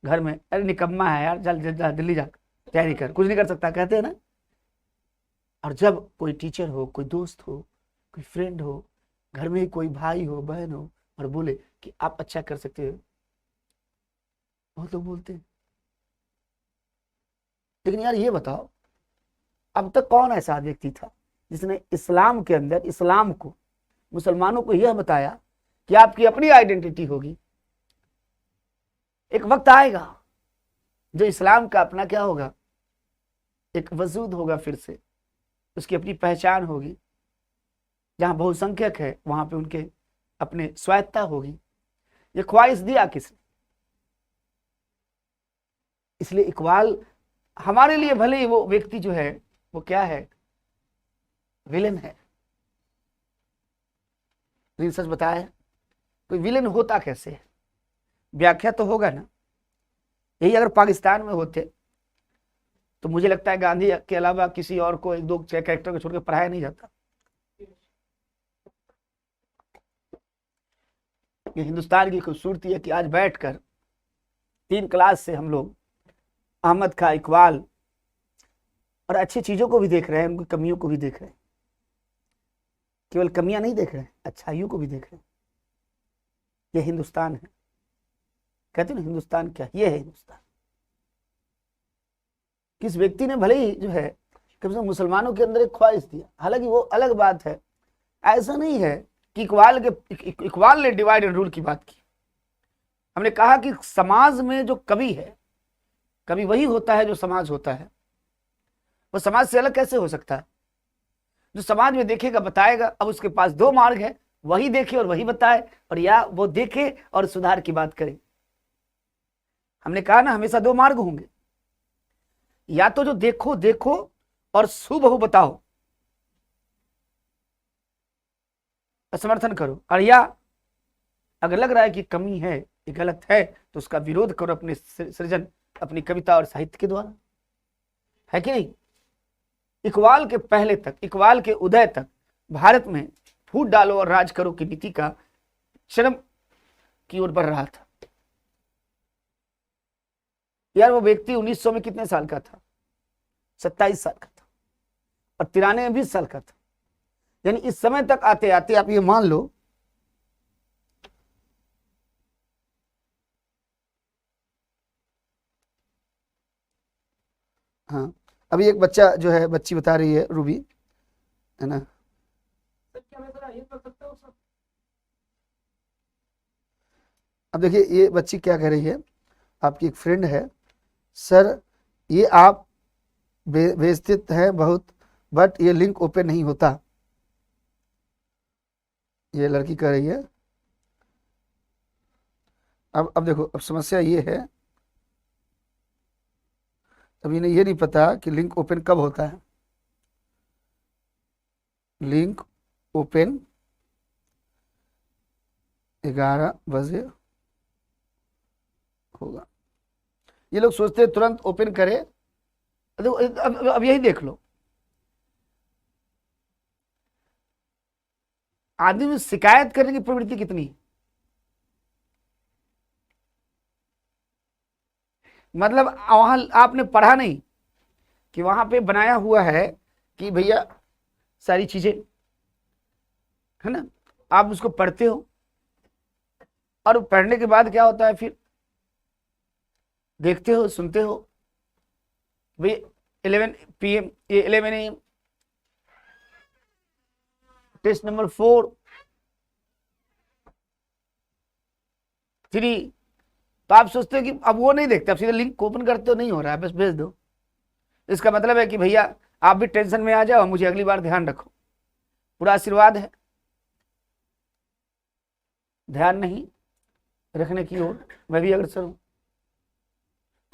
घर में, अरे निकम्मा है यार, चल दिल्ली जा तैयारी कर, कुछ नहीं कर सकता, कहते हैं ना। और जब कोई टीचर हो, कोई दोस्त हो, कोई फ्रेंड हो, घर में कोई भाई हो, बहन हो, और बोले कि आप अच्छा कर सकते हो, बहुत लोग बोलते हैं। लेकिन यार ये बताओ, अब तक कौन ऐसा व्यक्ति था जिसने इस्लाम के अंदर, इस्लाम को, मुसलमानों को यह बताया कि आपकी अपनी आइडेंटिटी होगी, एक वक्त आएगा जो इस्लाम का अपना क्या होगा, एक वजूद होगा, फिर से उसकी अपनी पहचान होगी। जहां बहुसंख्यक है वहां पे उनके अपने स्वायत्ता होगी। ये ख्वाहिश दिया किसने? इसलिए इकबाल हमारे लिए भले ही वो व्यक्ति जो है वो क्या है, विलेन है, लेकिन सच बताया, कोई विलेन होता कैसे है, व्याख्या तो होगा ना। यही अगर पाकिस्तान में होते तो मुझे लगता है गांधी के अलावा किसी और को, एक दो कैरेक्टर को छोड़कर पढ़ाया नहीं जाता। ये हिंदुस्तान की खूबसूरती है कि आज बैठकर 3 क्लास से हम लोग अहमद खां, इकबाल और अच्छी चीजों को भी देख रहे हैं, उनकी कमियों को भी देख रहे हैं। केवल कमियां नहीं देख रहे हैं, अच्छाइयों को भी देख रहे हैं। ये हिंदुस्तान है, कहते हैं ना हिंदुस्तान क्या, ये है हिंदुस्तान। किस व्यक्ति ने भले ही जो है कम से कम मुसलमानों के अंदर एक ख्वाहिश दिया, हालांकि वो अलग बात है। ऐसा नहीं है कि इकबाल ने डिवाइड एंड रूल की बात की। हमने कहा कि समाज में जो कवि है, कवि वही होता है जो समाज होता है। वो समाज से अलग कैसे हो सकता है? जो समाज में देखेगा बताएगा। अब उसके पास 2 मार्ग है, वही देखे और वही बताए, और या वो देखे और सुधार की बात करे। हमने कहा ना हमेशा 2 मार्ग होंगे, या तो जो देखो और सुबहु बताओ, समर्थन करो, और या अगर लग रहा है कि कमी है, ये गलत है, तो उसका विरोध करो अपने सृजन, अपनी कविता और साहित्य के द्वारा, है कि नहीं? इकबाल के पहले तक, इकबाल के उदय तक भारत में फूट डालो और राज करो की नीति का चरम की ओर बढ़ रहा था। यार वो व्यक्ति 1900 में कितने साल का था? 27 साल का था, और 93 में 20 साल का था। यानी इस समय तक आते आते आप ये मान लो हाँ, अभी एक बच्चा जो है, बच्ची बता रही है, रूबी है ना, क्या मैं जरा ये कर सकता हूँ सर? अब देखिए ये बच्ची क्या कह रही है, आपकी एक फ्रेंड है, सर ये आप व्यवस्थित है बहुत, बट ये लिंक ओपन नहीं होता। ये लड़की कह रही है। अब देखो, अब समस्या ये है, अब इन्हें ये नहीं पता कि लिंक ओपन कब होता है। लिंक ओपन 11 बजे होगा। ये लोग सोचते हैं तुरंत ओपन करे। अब यही देख लो, आदमी में शिकायत करने की प्रवृत्ति कितनी है। मतलब वहां आपने पढ़ा नहीं कि वहां पे बनाया हुआ है कि भैया सारी चीजें है ना, आप उसको पढ़ते हो और पढ़ने के बाद क्या होता है, फिर देखते हो, सुनते हो भाई 11 PM, ये 11 AM, टेस्ट नंबर 4, 3। तो आप सोचते हो कि अब वो नहीं देखते, आप सीधे लिंक ओपन करते हो, नहीं हो रहा है, बस भेज दो। इसका मतलब है कि भैया आप भी टेंशन में आ जाओ, मुझे अगली बार ध्यान रखो। पूरा आशीर्वाद है, ध्यान नहीं रखने की ओर मैं भी अग्रसर हूं।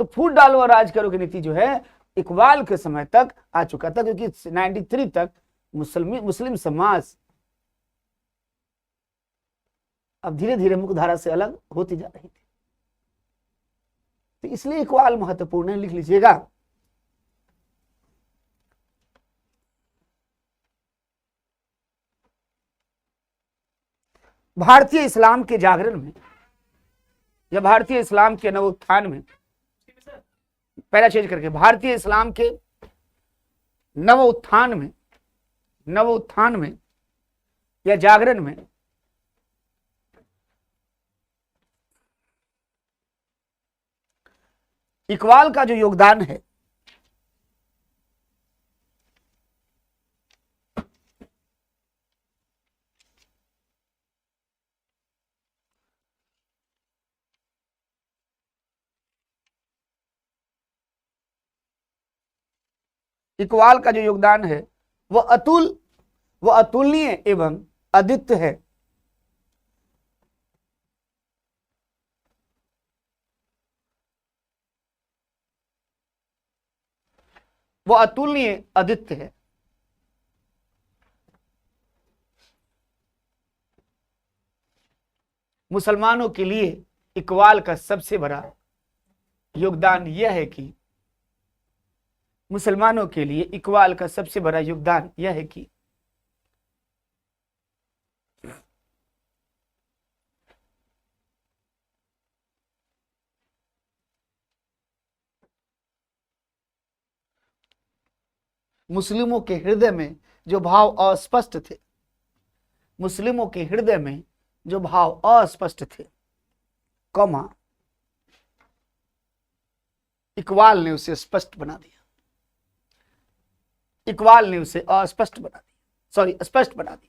तो फूट डालो और राज करो की नीति जो है इकबाल के समय तक आ चुका था, क्योंकि 93 तक मुस्लिम समाज अब धीरे धीरे मुख्यधारा से अलग होती जा रही थी। तो इसलिए इकबाल महत्वपूर्ण है, लिख लीजिएगा। भारतीय इस्लाम के जागरण में या भारतीय इस्लाम के नवोत्थान में, पहला चेंज करके, भारतीय इस्लाम के नवोत्थान में या जागरण में इकबाल का जो योगदान है इकबाल का जो योगदान है वो अतुलनीय एवं अद्वितीय है। वो अतुलनीय अद्वितीय है। मुसलमानों के लिए इकबाल का सबसे बड़ा योगदान यह है कि मुसलमानों के लिए इकबाल का सबसे बड़ा योगदान यह है कि मुस्लिमों के हृदय में जो भाव अस्पष्ट थे, मुस्लिमों के हृदय में जो भाव अस्पष्ट थे, कौमा इकबाल ने उसे स्पष्ट बना दिया, इकबाल ने उसे अस्पष्ट बना दिया, सॉरी स्पष्ट बना दिया।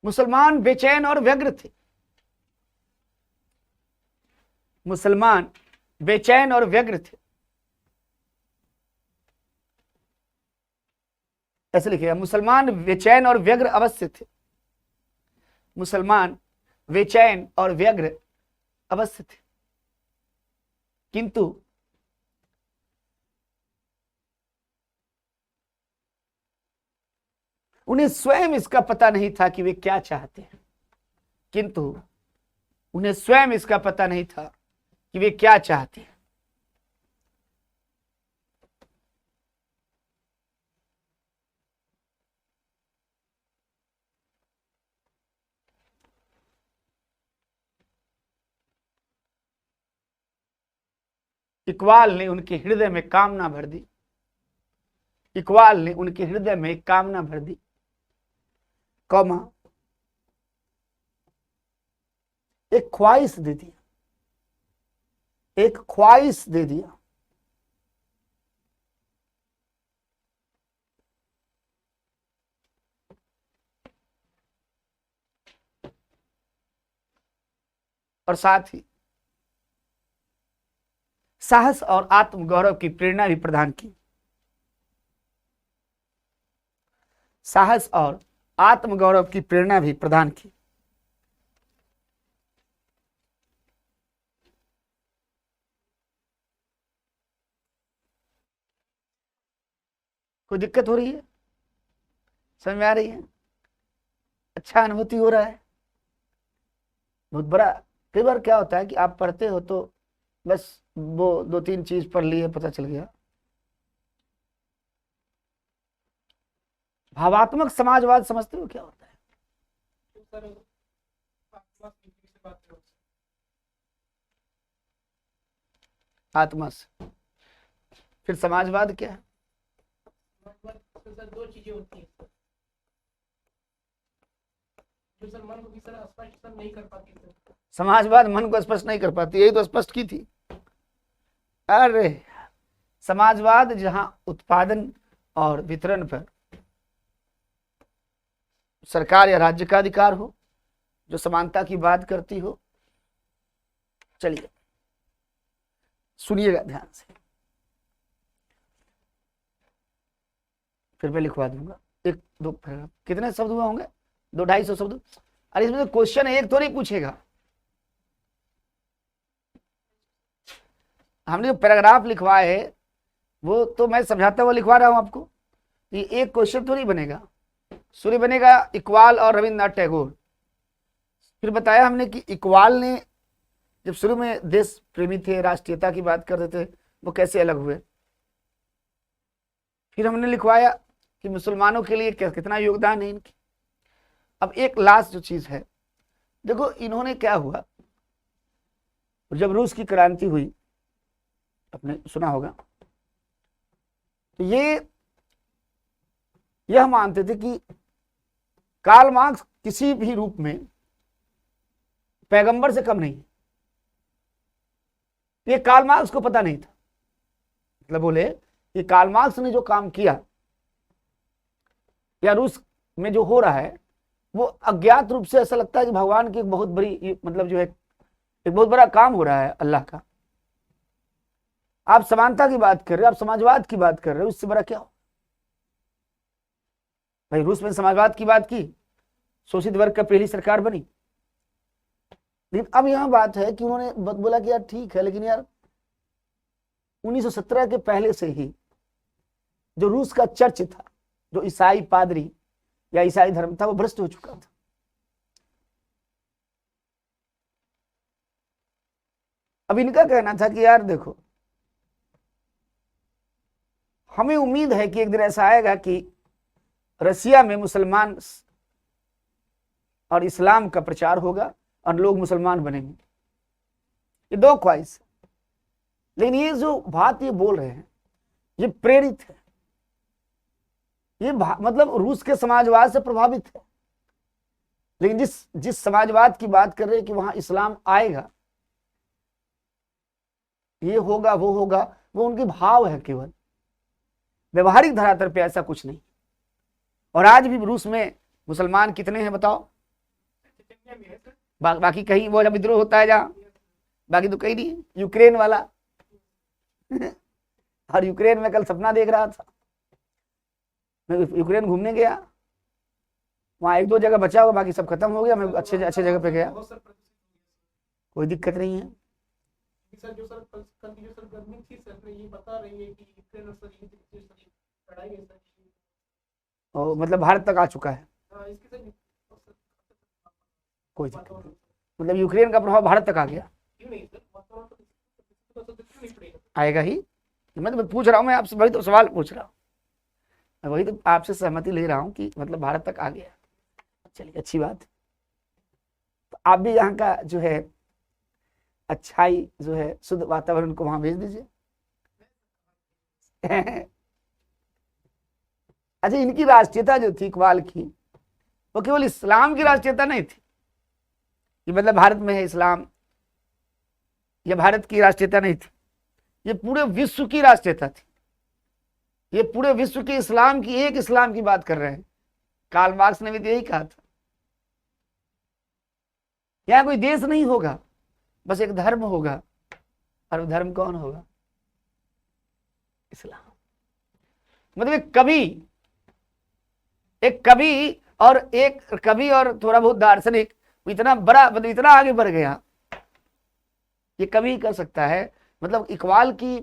मुसलमान बेचैन और व्यग्र थे, मुसलमान बेचैन और व्यग्र थे, ऐसे लिखिएगा, मुसलमान बेचैन और व्यग्र अवश्य थे, मुसलमान बेचैन और व्यग्र अवश्य थे, किंतु उन्हें स्वयं इसका पता नहीं था कि वे क्या चाहते हैं, किंतु उन्हें स्वयं इसका पता नहीं था कि वे क्या चाहते हैं। इकबाल ने उनके हृदय में कामना भर दी, इकबाल ने उनके हृदय में एक कामना भर दी, कौमा एक ख्वाहिश दे दिया, एक ख्वाहिश दे दिया। और साथ ही साहस और आत्मगौरव की प्रेरणा भी प्रदान की, साहस और आत्मगौरव की प्रेरणा भी प्रदान की। कोई दिक्कत हो रही है, समझ में आ रही है, अच्छा अनुभूति हो रहा है, बहुत बड़ा। कई बार क्या होता है कि आप पढ़ते हो तो बस वो 2-3 चीज पढ़ लिए, पता चल गया, भावात्मक समाजवाद समझते हो क्या होता है? तो सर आत्मा से बात करो। आत्मा से, फिर समाजवाद क्या है? समाजवाद तो सर दो चीजें होती हैं सर, जो सर मन को भी सर स्पष्ट सर नहीं कर पाती सर। समाजवाद मन को स्पष्ट नहीं कर पाती, यही तो स्पष्ट की थी। अरे समाजवाद जहां उत्पादन और वितरण पर सरकार या राज्य का अधिकार हो, जो समानता की बात करती हो। चलिए सुनिएगा ध्यान से, फिर मैं लिखवा दूंगा। एक दो पैराग्राफ, कितने शब्द हुए होंगे? 200-250 शब्द। अरे इसमें तो क्वेश्चन एक तो नहीं पूछेगा, हमने जो पैराग्राफ लिखवाए है वो तो मैं समझाता हुआ लिखवा रहा हूं आपको। ये एक क्वेश्चन तो नहीं बनेगा। सूर्य बनेगा इकबाल और रविन्द्रनाथ टैगोर। फिर बताया हमने कि इकबाल ने जब शुरू में देश प्रेमी थे, राष्ट्रीयता की बात करते थे, वो कैसे अलग हुए। फिर हमने लिखवाया कि मुसलमानों के लिए कितना योगदान है इनकी। अब एक लास्ट जो चीज है, देखो इन्होंने क्या हुआ, जब रूस की क्रांति हुई, आपने सुना होगा, तो यह मानते थे कि कार्ल मार्क्स किसी भी रूप में पैगंबर से कम नहीं है। ये कार्ल मार्क्स को पता नहीं था, मतलब बोले कि कार्ल मार्क्स ने जो काम किया या रूस में जो हो रहा है, वो अज्ञात रूप से ऐसा लगता है कि भगवान की एक बहुत बड़ी, मतलब जो है एक बहुत बड़ा काम हो रहा है अल्लाह का। आप समानता की बात कर रहे हो, आप समाजवाद की बात कर रहे हो, इससे बड़ा क्या हो भाई। रूस में समाजवाद की बात की, शोषित वर्ग का पहली सरकार बनी। लेकिन अब यहां बात है कि उन्होंने बोला कि यार ठीक है, लेकिन यार 1917 के पहले से ही जो रूस का चर्च था, जो ईसाई पादरी या ईसाई धर्म था, वो भ्रष्ट हो चुका था। अब इनका कहना था कि यार देखो, हमें उम्मीद है कि एक दिन ऐसा आएगा कि रसिया में मुसलमान और इस्लाम का प्रचार होगा और लोग मुसलमान बनेंगे। ये दो ख्वाहिश है, लेकिन ये जो बात ये बोल रहे हैं ये प्रेरित है, ये मतलब रूस के समाजवाद से प्रभावित है। लेकिन जिस समाजवाद की बात कर रहे हैं कि वहां इस्लाम आएगा, ये होगा वो होगा, वो उनके भाव है केवल, व्यवहारिक धरातल पे ऐसा कुछ नहीं। और आज भी रूस में मुसलमान कितने हैं बताओ? बाकी कहीं वो जब विद्रोह होता है जहां, बाकी तो कहीं नहीं। यूक्रेन वाला और यूक्रेन में कल सपना देख रहा था, मैं यूक्रेन घूमने गया, वहां एक दो जगह बचा हुआ, बाकी सब खत्म हो गया। मैं अच्छे जगह पे गया, कोई दिक्कत नहीं है। सर जो सर कल की जो सर गर्मी थी सर, ये बता रही है कि यूक्रेन और सर ये लड़ाई है सर, और मतलब भारत तक आ चुका है। इसके सर कोई दिक्कत नहीं, मतलब यूक्रेन का प्रभाव भारत तक आ गया। क्यों नहीं सर, क्यों नहीं पड़ेगा? आएगा ही। मैं तो पूछ रहा हूँ, मैं आपसे वही तो सवाल पूछ रहा हूँ, मैं वही तो आपसे सहमति ले रहा हूँ कि मतलब भारत तक आ गया। चलिए अच्छी बात। तो आप भी यहाँ का जो है अच्छाई जो है शुद्ध वातावरण को वहां भेज दीजिए। अच्छा, इनकी राष्ट्रीयता जो थी इकबाल की, वो केवल इस्लाम की राष्ट्रीयता नहीं थी कि मतलब भारत में है इस्लाम, यह भारत की राष्ट्रीयता नहीं थी, ये पूरे विश्व की राष्ट्रीयता थी। ये पूरे विश्व के इस्लाम की, एक इस्लाम की बात कर रहे हैं। कार्ल मार्क्स ने भी तो यही कहा था, यहाँ कोई देश नहीं होगा, बस एक धर्म होगा, और वो धर्म कौन होगा? इस्लाम। मतलब एक कवि और थोड़ा बहुत दार्शनिक, इतना बड़ा, मतलब इतना आगे बढ़ गया, ये कवि कर सकता है। मतलब इकबाल की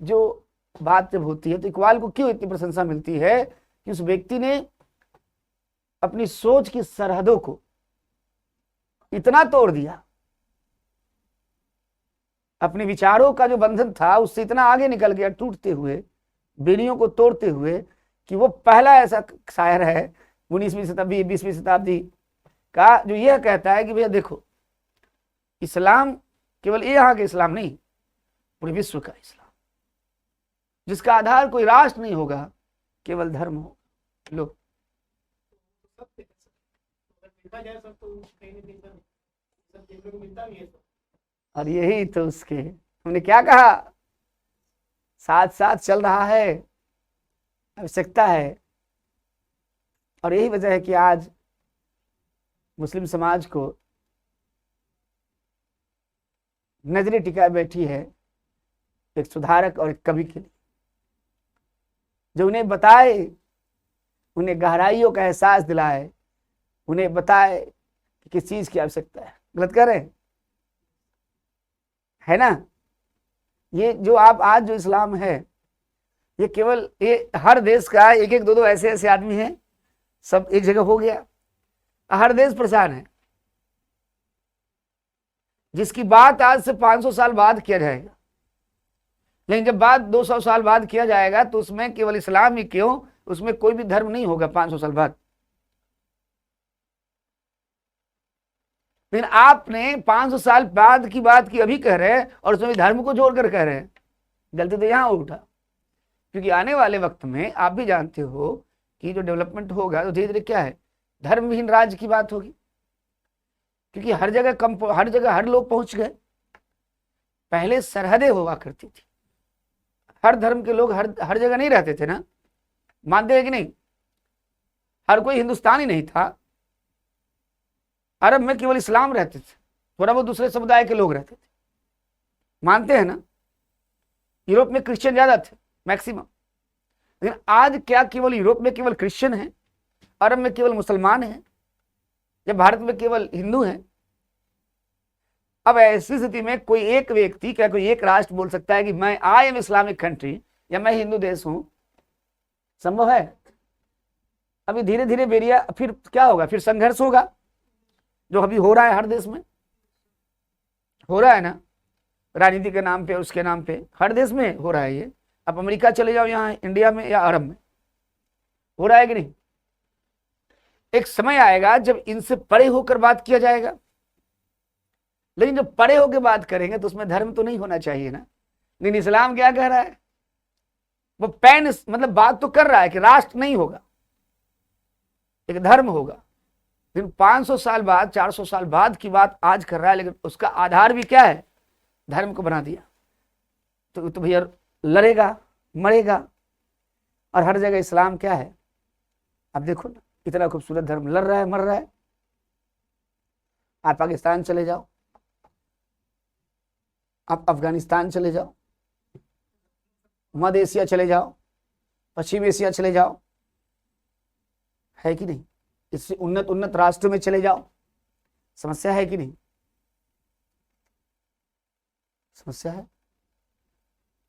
जो बात जब होती है तो इकबाल को क्यों इतनी प्रशंसा मिलती है कि उस व्यक्ति ने अपनी सोच की सरहदों को इतना तोड़ दिया, अपने विचारों का जो बंधन था उससे इतना आगे निकल गया, टूटते हुए, बेड़ियों को तोड़ते हुए, कि वो पहला ऐसा शायर है 19वीं शताब्दी 20वीं शताब्दी का जो यह कहता है कि भैया देखो, इस्लाम केवल ये यहाँ के इस्लाम नहीं, पूरे विश्व का इस्लाम, जिसका आधार कोई राष्ट्र नहीं होगा, केवल धर्म होगा। लो सब थे सर, अगर देखा जाए सर तो कहीं ना कहीं सर सब देखने को मिलता भी है सर। और यही तो उसके, हमने क्या कहा, साथ साथ चल रहा है, आवश्यकता है। और यही वजह है कि आज मुस्लिम समाज को नजरें टिकाए बैठी है एक सुधारक और एक कवि के लिए, जो उन्हें बताए, उन्हें गहराइयों का एहसास दिलाए, उन्हें बताए कि किस चीज की आवश्यकता है। गलत कर रहे है ना? ये जो आप आज जो इस्लाम है, ये केवल ये हर देश का एक एक दो दो ऐसे ऐसे आदमी हैं, सब एक जगह हो गया, हर देश परेशान है, जिसकी बात आज से 500 साल बाद किया जाएगा। लेकिन जब बात 200 साल बाद किया जाएगा तो उसमें केवल इस्लाम ही क्यों, उसमें कोई भी धर्म नहीं होगा 500 साल बाद। लेकिन आपने 500 साल बाद की बात की अभी कह रहे हैं, और उसमें धर्म को जोड़कर कह रहे हैं। गलती तो यहां उठा, क्योंकि आने वाले वक्त में आप भी जानते हो कि जो डेवलपमेंट होगा तो धीरे धीरे क्या है, धर्मविहीन राज्य की बात होगी, क्योंकि हर जगह हर जगह हर लोग पहुंच गए। पहले सरहदें हुआ करती थी, हर धर्म के लोग हर जगह नहीं रहते थे ना, मानते हैं कि नहीं? हर कोई हिंदुस्तानी नहीं था, अरब में केवल इस्लाम रहते थे, थोड़ा बहुत दूसरे समुदाय के लोग रहते थे, मानते हैं ना? यूरोप में क्रिश्चियन ज्यादा थे मैक्सिमम। लेकिन आज क्या केवल यूरोप में केवल क्रिश्चियन है, अरब में केवल मुसलमान है, या भारत में केवल हिंदू है? अब ऐसी स्थिति में कोई एक व्यक्ति, क्या कोई एक राष्ट्र बोल सकता है कि मैं आई एम इस्लामिक कंट्री, या मैं हिंदू देश हूं? संभव है? अभी धीरे धीरे बेरिया, फिर क्या होगा, फिर संघर्ष होगा, जो अभी हो रहा है हर देश में हो रहा है ना, राजनीति के नाम पे, उसके नाम पे हर देश में हो रहा है ये। अब अमेरिका चले जाओ, यहाँ इंडिया में या अरब में हो रहा है कि नहीं? एक समय आएगा जब इनसे परे होकर बात किया जाएगा, लेकिन जब परे होकर बात करेंगे तो उसमें धर्म तो नहीं होना चाहिए ना। लेकिन इस्लाम क्या कह रहा है, वो पैन मतलब बात तो कर रहा है कि राष्ट्र नहीं होगा, एक धर्म होगा। लेकिन 500 साल बाद 400 साल बाद की बात आज कर रहा है, लेकिन उसका आधार भी क्या है, धर्म को बना दिया। तो भैया लड़ेगा, मरेगा। और हर जगह इस्लाम क्या है, अब देखो ना, इतना खूबसूरत धर्म लड़ रहा है, मर रहा है। आप पाकिस्तान चले जाओ, आप अफगानिस्तान चले जाओ, मध्य एशिया चले जाओ, पश्चिम एशिया चले जाओ, है कि नहीं? इससे उन्नत उन्नत राष्ट्रों में चले जाओ, समस्या है कि नहीं? समस्या है।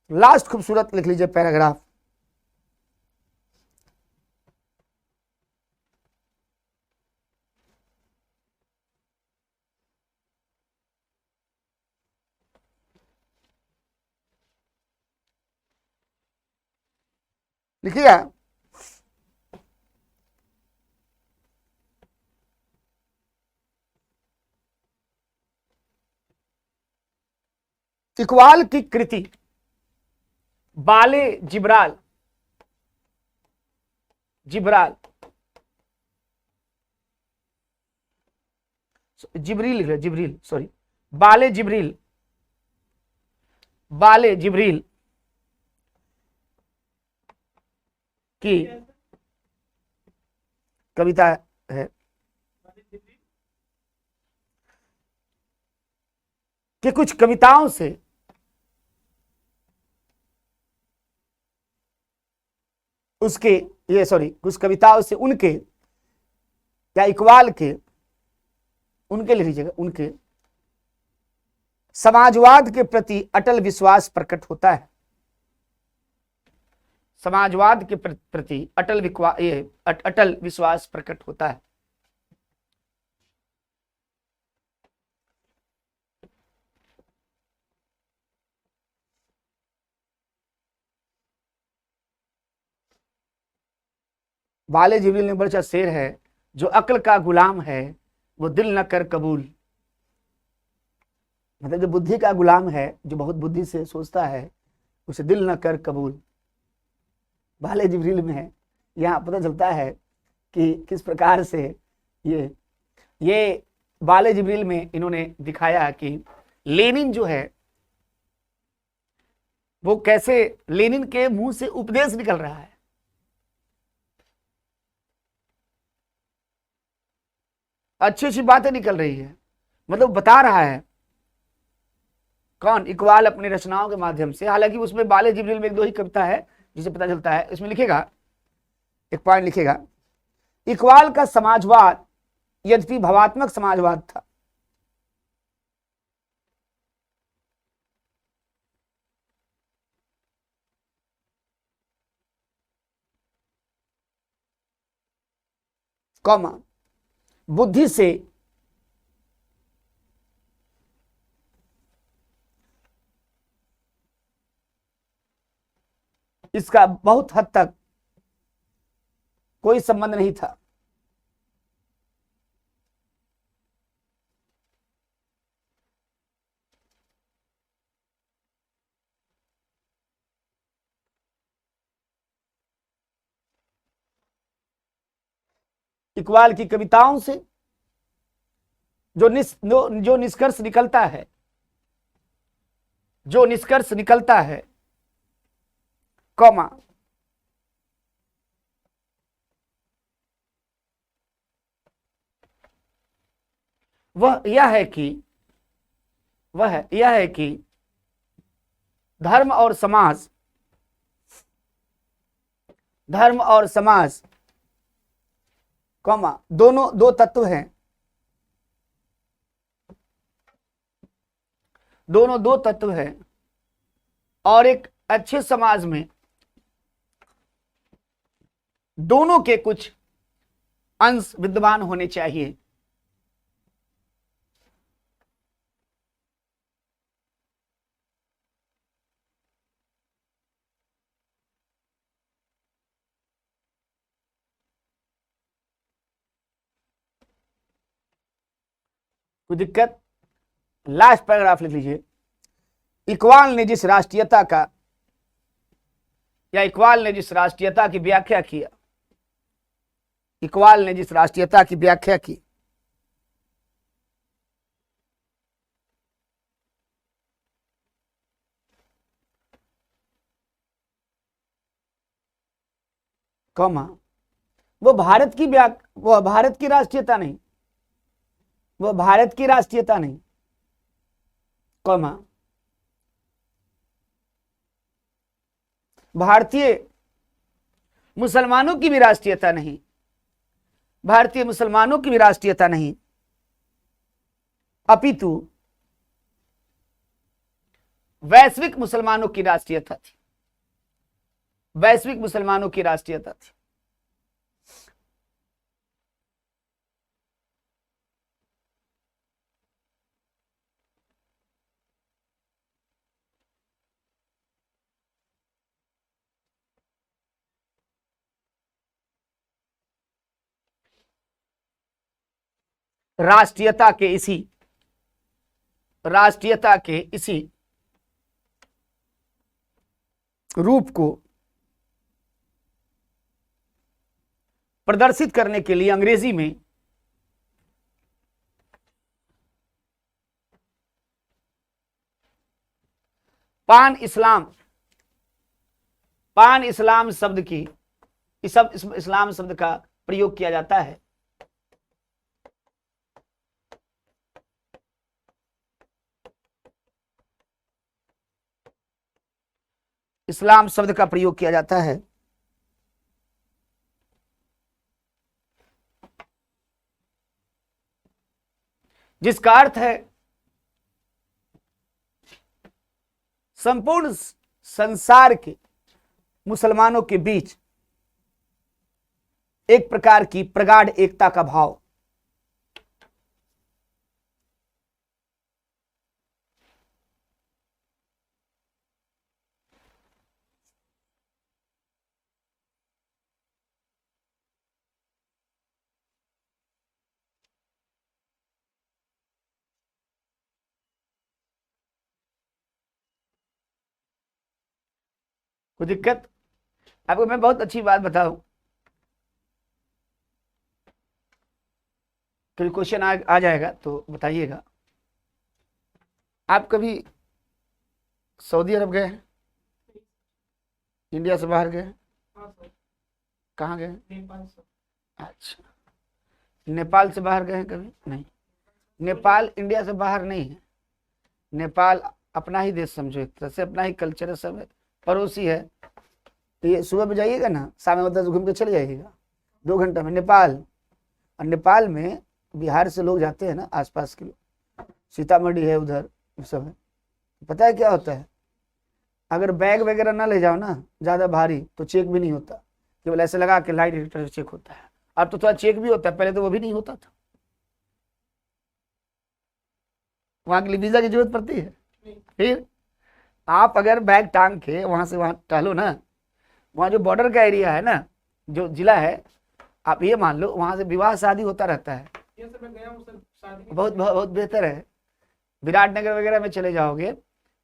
लास्ट खूबसूरत लिख लीजिए पैराग्राफ, लिखिएगा। इकबाल की कृति बाले जिब्राल, जिब्राल जिब्रील लिख रहे, जिब्रील सॉरी, बाले जिब्रील, बाले जिब्रील की कविता है कि कुछ कविताओं से उसके, ये सॉरी, कुछ कविताओं से उनके, या इकबाल के, उनके लिख लीजिएगा, उनके समाजवाद के प्रति अटल विश्वास प्रकट होता है। समाजवाद के प्रति अटल विश्वास प्रकट होता है। वाले जिब्रील ने बड़ा अच्छा शेर है, जो अक्ल का गुलाम है वो दिल न कर कबूल। मतलब जो बुद्धि का गुलाम है, जो बहुत बुद्धि से सोचता है, उसे दिल न कर कबूल। वाले जिब्रील में है। यहाँ पता चलता है कि किस प्रकार से ये वाले जिब्रील में इन्होंने दिखाया कि लेनिन जो है वो कैसे लेनिन के मुंह से उपदेश निकल रहा है। अच्छी अच्छी बातें निकल रही है, मतलब बता रहा है कौन, इकबाल अपनी रचनाओं के माध्यम से। हालांकि उसमें वाले जिब्रील में एक दो ही कविता है जिसे पता चलता है। इसमें लिखेगा, एक पॉइंट लिखेगा, इकबाल का समाजवाद यद्यपि भावात्मक समाजवाद था, कौमा बुद्धि से इसका बहुत हद तक कोई संबंध नहीं था। इकबाल की कविताओं से जो निष्कर्ष निकलता है, जो निष्कर्ष निकलता है, कौमा वह यह है कि धर्म और समाज, धर्म और समाज कौमा दोनों दो तत्व हैं, दोनों दो तत्व हैं, और एक अच्छे समाज में दोनों के कुछ अंश विद्यमान होने चाहिए। कोई दिक्कत? लास्ट पैराग्राफ लिख लीजिए। इकबाल ने जिस राष्ट्रीयता का, या इकबाल ने जिस राष्ट्रीयता की व्याख्या किया, इकबाल ने जिस राष्ट्रीयता की व्याख्या की, कौमा वो भारत की राष्ट्रीयता नहीं, वो भारत की राष्ट्रीयता नहीं, कौमा भारतीय मुसलमानों की भी राष्ट्रीयता नहीं, भारतीय मुसलमानों की भी राष्ट्रीयता नहीं, अपितु वैश्विक मुसलमानों की राष्ट्रीयता थी, वैश्विक मुसलमानों की राष्ट्रीयता थी। राष्ट्रीयता के इसी रूप को प्रदर्शित करने के लिए अंग्रेजी में पान इस्लाम शब्द की, इस्लाम शब्द का प्रयोग किया जाता है। इस्लाम शब्द का प्रयोग किया जाता है, जिसका अर्थ है संपूर्ण संसार के मुसलमानों के बीच एक प्रकार की प्रगाढ़ एकता का भाव। कोई दिक्कत? आपको मैं बहुत अच्छी बात बताऊं, कभी क्वेश्चन आ जाएगा तो बताइएगा। आप कभी सऊदी अरब गए हैं? इंडिया से बाहर गए हैं? हाँ सर। कहाँ गए हैं? नेपाल सर। अच्छा, नेपाल से बाहर गए हैं कभी? नहीं। नेपाल इंडिया से बाहर नहीं है। नेपाल अपना ही देश समझो, एक तरह से अपना ही कल्चर है, सब है, पड़ोसी है। तो ये सुबह में जाइएगा ना, शाम में मतलब घूम के चले जाइएगा, 2 घंटा में नेपाल। और नेपाल में बिहार से लोग जाते हैं ना, आसपास के लोग, सीतामढ़ी है उधर, सब है। पता है क्या होता है, अगर बैग वगैरह ना ले जाओ ना ज़्यादा भारी, तो चेक भी नहीं होता, केवल ऐसे लगा के लाइट डिटेक्टर चेक होता है। अब तो थोड़ा चेक भी होता है, पहले तो वो भी नहीं होता था। वहाँ के लिए वीज़ा की जरूरत पड़ती है। फिर आप अगर बैग टांग के वहाँ से वहाँ टहलो ना, वहाँ जो बॉर्डर का एरिया है ना, जो जिला है, आप ये मान लो वहाँ से विवाह शादी होता रहता है। ये सर मैं गया हूँ सर शादी बहुत बहुत बहुत बेहतर है। विराटनगर वगैरह में चले जाओगे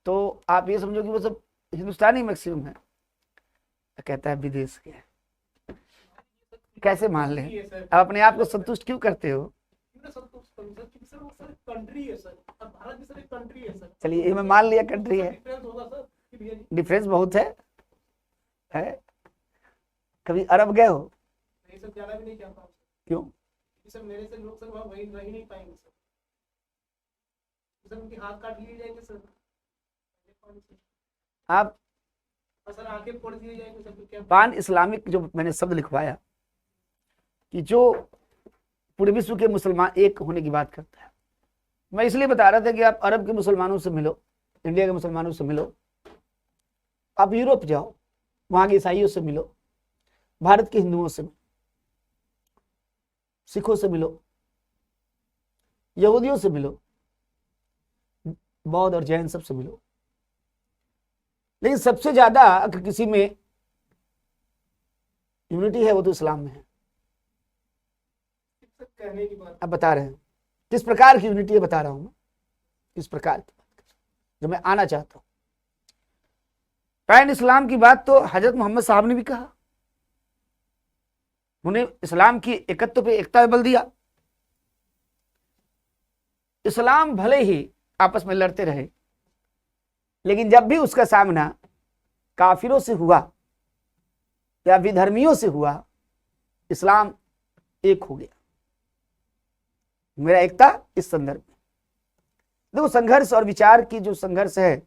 तो आप ये समझो कि वो सब हिंदुस्तानी मैक्सिमम है। कहता है विदेश के, कैसे मान लें? है सर। आप अपने आप को संतुष्ट क्यों करते हो? क्यों सर? तो सर क्योंकि सर वो सर कंट्री है सर, और भारत भी सर एक कंट्री है सर। चलिए ये मैं मान लिया कंट्री है, डिफरेंस होगा सर कि भैया जी। डिफरेंस बहुत है। कभी अरब गए हो? नहीं सर, जाना भी नहीं चाहता हूँ सर। क्यों? क्योंकि सर मेरे से लोग सर वहाँ वही रह ही नहीं पाएंगे सर। सर उनके हाथ काट लिए जाएंगे सर। आप और सर आंखें फोड़ दिए जाएंगे सर, तो क्या? पान इस्लामिक जो मैंने शब्द लिखवाया कि जो पूरे विश्व के मुसलमान एक होने की बात करता है, मैं इसलिए बता रहा था कि आप अरब के मुसलमानों से मिलो, इंडिया के मुसलमानों से मिलो, आप यूरोप जाओ, वहां के ईसाइयों से मिलो, भारत के हिंदुओं से मिलो, सिखों से मिलो, यहूदियों से मिलो, बौद्ध और जैन सबसे मिलो, लेकिन सबसे ज्यादा अगर किसी में यूनिटी है वो तो इस्लाम में है। सर कहने की बात। अब बता रहे हैं किस प्रकार की यूनिटी है, बता रहा हूं मैं किस प्रकार की बात कर, जो मैं आना चाहता हूं। पैन इस्लाम की बात तो हजरत मोहम्मद साहब ने भी कहा, उन्हें इस्लाम की एकत्व पे एकता पे बल दिया। इस्लाम भले ही आपस में लड़ते रहे, लेकिन जब भी उसका सामना काफिरों से हुआ या विधर्मियों से हुआ, इस्लाम एक हो गया। मेरा एकता इस संदर्भ में देखो, संघर्ष और विचार की जो संघर्ष है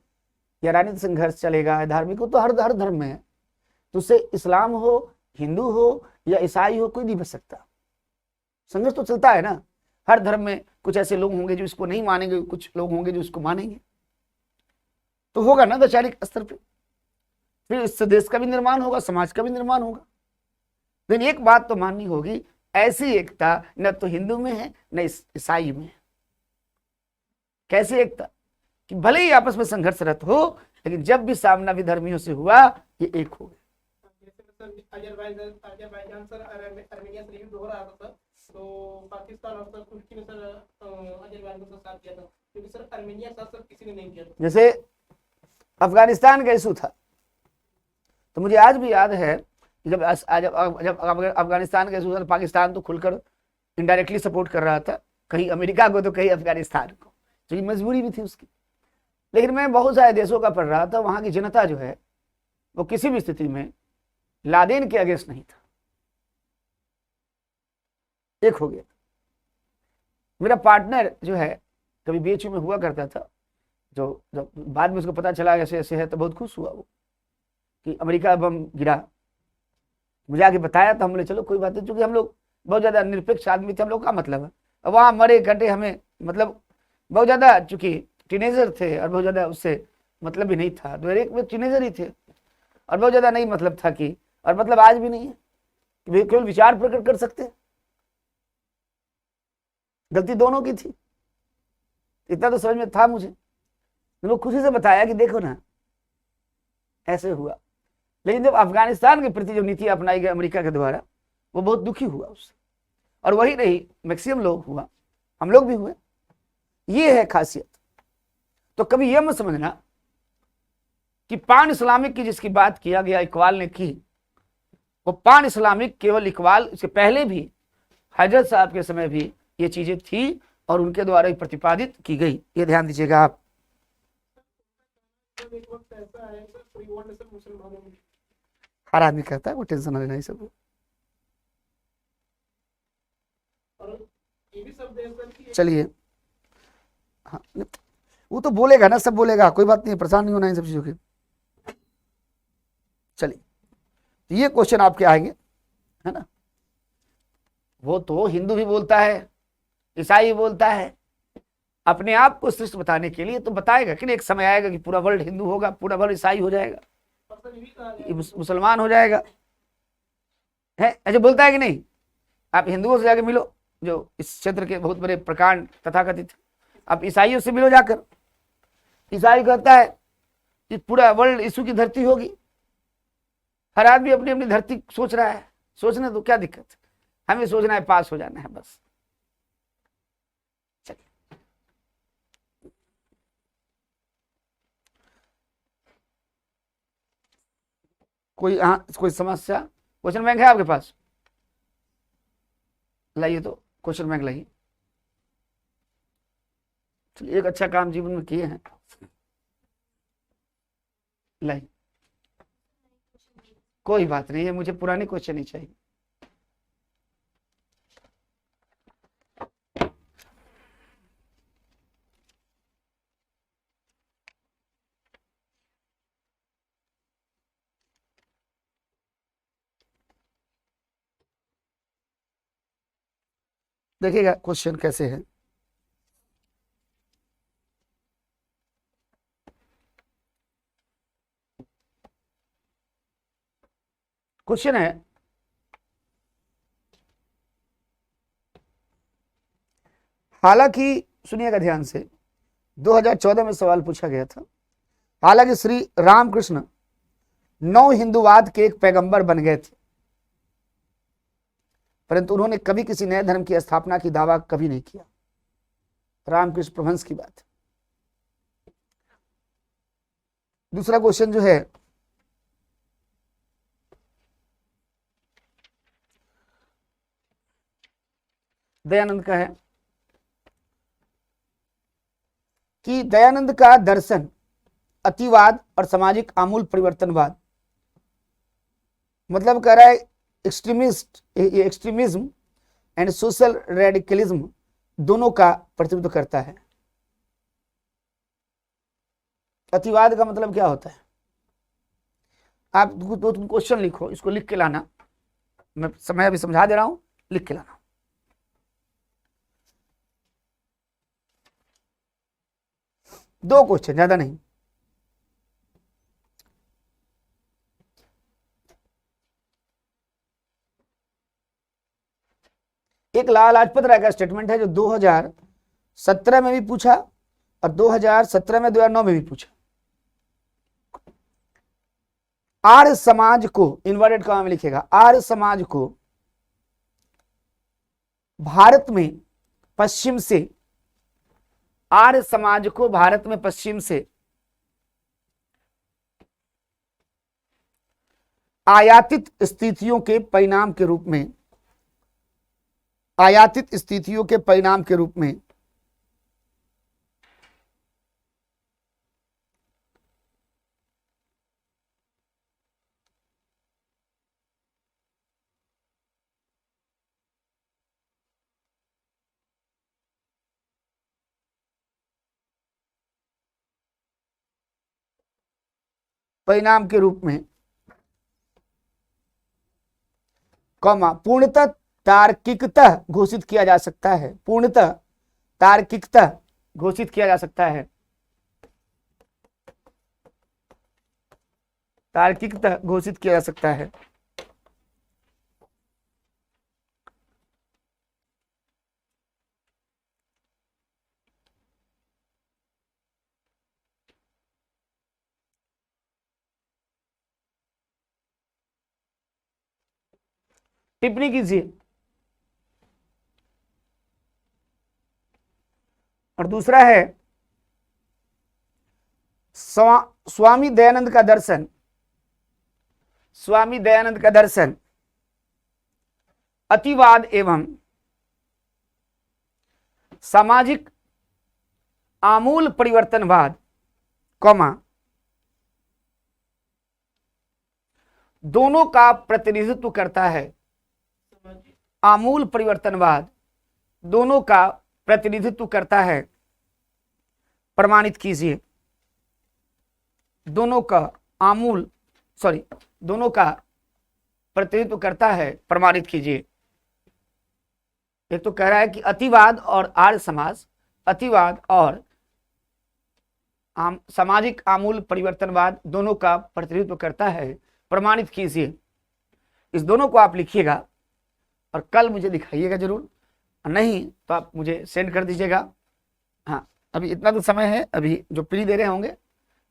या राजनीतिक संघर्ष चलेगा, धार्मिक हो तो हर धर्म में है, तो उससे इस्लाम हो, हिंदू हो या ईसाई हो, कोई नहीं बच सकता। संघर्ष तो चलता है ना, हर धर्म में कुछ ऐसे लोग होंगे जो इसको नहीं मानेंगे, कुछ लोग होंगे जो इसको मानेंगे, तो होगा ना वैचारिक स्तर पे। फिर इससे देश का भी निर्माण होगा, समाज का भी निर्माण होगा। लेकिन एक बात तो माननी होगी, ऐसी एकता न तो हिंदू में है न ईसाई में है। कैसी एकता कि भले ही आपस में संघर्षरत हो, लेकिन जब भी सामना विधर्मियों से हुआ, ये एक हो गए। सर अजरबैजान सर आर्मेनिया से युद्ध हो रहा था सर, तो पाकिस्तान और सर तुर्की ने सर अजरबैजान को साथ दिया था, क्योंकि सर आर्मेनिया साथ सर किसी ने नहीं किया था। जैसे अफगानिस्तान का इशू था, तो मुझे आज भी याद है कि जब अफगानिस्तान का इशू था, पाकिस्तान तो खुलकर इनडायरेक्टली सपोर्ट कर रहा था, कहीं अमेरिका को तो कहीं अफगानिस्तान को, क्योंकि मजबूरी भी थी उसकी। लेकिन मैं बहुत सारे देशों का पढ़ रहा था, वहां की जनता जो है वो किसी भी स्थिति में लादेन के अगेंस्ट नहीं था, एक हो गया। मेरा पार्टनर जो है कभी बीएचयू में हुआ करता था, जो जब बाद में उसको पता चला ऐसे ऐसे है, तो बहुत खुश हुआ वो कि अमेरिका बम गिरा, मुझे आके बताया, तो हम बोले चलो कोई बात नहीं, क्योंकि हम लोग बहुत ज्यादा निरपेक्ष आदमी थे, हम लोग का मतलब है, अब वहाँ मरे घटे हमें मतलब बहुत ज्यादा, चूंकि टीनेजर थे और बहुत ज्यादा उससे मतलब भी नहीं था, तो एक में टीनेजर ही थे और बहुत ज्यादा नहीं मतलब था कि, और मतलब आज भी नहीं है कि केवल विचार प्रकट कर सकते, गलती दोनों की थी, इतना तो समझ में था मुझे। लोग खुशी से बताया कि देखो ना ऐसे हुआ। लेकिन जब अफगानिस्तान के प्रति जो नीति अपनाई गई अमेरिका के द्वारा, वो बहुत दुखी हुआ उससे, और वही नहीं मैक्सिमम लोग हुआ, हम लोग भी हुए। ये है खासियत। तो कभी यह मत समझना कि पान इस्लामिक की जिसकी बात किया गया इकबाल ने की, वो पान इस्लामिक केवल इकबाल, इसके पहले भी हजरत साहब के समय भी ये चीजें थी और उनके द्वारा ही प्रतिपादित की गई। ये ध्यान दीजिएगा आप। जब एक वक्त ऐसा है सर रिवॉल्ट मुसलमानों में, हर आदमी कहता है, वो टेंशन लेना ही सब। और ये भी सब देश सर की चलिए, हाँ, वो तो बोलेगा ना, सब बोलेगा, कोई बात नहीं, परेशान नहीं होना इन सब चीजों की। चलिए, ये क्वेश्चन आपके आएंगे, है ना। वो तो हिंदू भी बोलता है, ईसाई भी बोलता है, अपने आप को श्रेष्ठ बताने के लिए तो बताएगा कि नहीं, एक समय आएगा कि पूरा वर्ल्ड हिंदू होगा, पूरा वर्ल्ड ईसाई हो जाएगा, और सर ये भी कहा गया ये मुसलमान हो जाएगा, है ऐसे बोलता है कि नहीं। आप हिंदुओं से जाके मिलो, जो इस क्षेत्र के बहुत बड़े प्रकांड तथाकथित, आप ईसाइयों से मिलो जाकर, ईसाई कहता है कि पूरा वर्ल्ड यीशु की धरती होगी। हर आदमी अपनी अपनी धरती सोच रहा है, सोचने तो क्या दिक्कत है, हमें सोचना है, पास हो जाना है बस। चलिए, कोई, हाँ, कोई समस्या, क्वेश्चन बैंक है आपके पास, लाइए तो क्वेश्चन बैंक लाइए। चलिए, एक अच्छा काम जीवन में किए हैं, लाइए। कोई बात नहीं है, मुझे पुरानी क्वेश्चन ही चाहिए। देखिएगा क्वेश्चन कैसे है। क्वेश्चन है, हालांकि सुनिएगा ध्यान से, 2014 में सवाल पूछा गया था। हालांकि श्री रामकृष्ण नौ हिंदुवाद के एक पैगंबर बन गए थे, परंतु उन्होंने कभी किसी नए धर्म की स्थापना की दावा कभी नहीं किया। रामकृष्ण परमहंस की बात। दूसरा क्वेश्चन जो है, दयानंद का है कि दयानंद का दर्शन अतिवाद और सामाजिक आमूल परिवर्तनवाद, मतलब कह रहा है एक्सट्रीमिज्म एंड सोशल रेडिकलिज्म दोनों का प्रतिनिधित्व करता है। अतिवाद का मतलब क्या होता है, आप दो क्वेश्चन लिखो, इसको लिख के लाना, मैं समय अभी समझा दे रहा हूं, लिख के लाना। दो क्वेश्चन, ज्यादा नहीं। एक लाला लाजपत राय का स्टेटमेंट है जो 2017 में भी पूछा और 2017 में 2009 में भी पूछा। आर्य समाज को, इन्वर्टेड कॉमा में लिखेगा, आर्य समाज को भारत में पश्चिम से, आर्य समाज को भारत में पश्चिम से आयातित स्थितियों के परिणाम के रूप में, आयातित स्थितियों के परिणाम के रूप में परिणाम के रूप में, कॉमा, पूर्णतः तार्किकतः घोषित किया जा सकता है, पूर्णतः तार्किकतः घोषित किया जा सकता है, तार्किकतः घोषित किया जा सकता है। टिप्पणी कीजिए। और दूसरा है स्वामी दयानंद का दर्शन, स्वामी दयानंद का दर्शन अतिवाद एवं सामाजिक आमूल परिवर्तनवाद, कॉमा, दोनों का प्रतिनिधित्व करता है। आमूल परिवर्तनवाद दोनों का प्रतिनिधित्व करता है, प्रमाणित कीजिए। दोनों का दोनों का प्रतिनिधित्व करता है, प्रमाणित कीजिए। एक तो कह रहा है कि अतिवाद और आर्य समाज, अतिवाद और सामाजिक आमूल परिवर्तनवाद दोनों का प्रतिनिधित्व करता है, प्रमाणित कीजिए। इस दोनों को आप लिखिएगा और कल मुझे दिखाइएगा जरूर, नहीं तो आप मुझे सेंड कर दीजिएगा। हाँ, अभी इतना तो समय है, अभी जो प्री दे रहे होंगे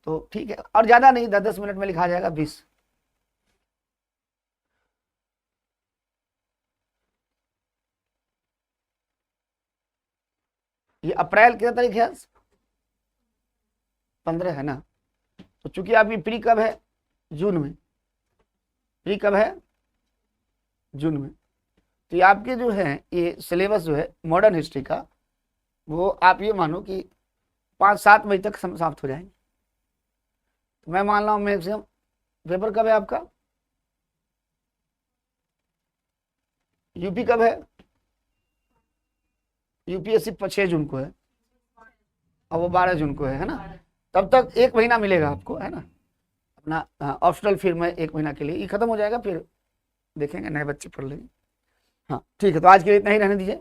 तो ठीक है, और ज़्यादा नहीं, 10-10 मिनट में लिखा जाएगा, 20। ये अप्रैल कितना तारीख है? 15 है ना। तो चूंकि आपकी प्री कब है? जून में। प्री कब है? जून में। तो ये आपके जो है ये सिलेबस जो है मॉडर्न हिस्ट्री का, वो आप ये मानो कि 5-7 बजे तक समाप्त हो जाएंगे। तो मैं मान रहा हूँ मैक्सिमम। पेपर कब है आपका? यूपी कब है? यूपीएससी 6 जून को है और वो 12 जून को है ना। तब तक 1 महीना मिलेगा आपको, है ना, अपना ऑप्शनल। फिर मैं 1 महीना के लिए ये खत्म हो जाएगा, फिर देखेंगे, नए बच्चे पढ़ लेंगे। हाँ ठीक है, तो आज के लिए इतना ही रहने दीजिए।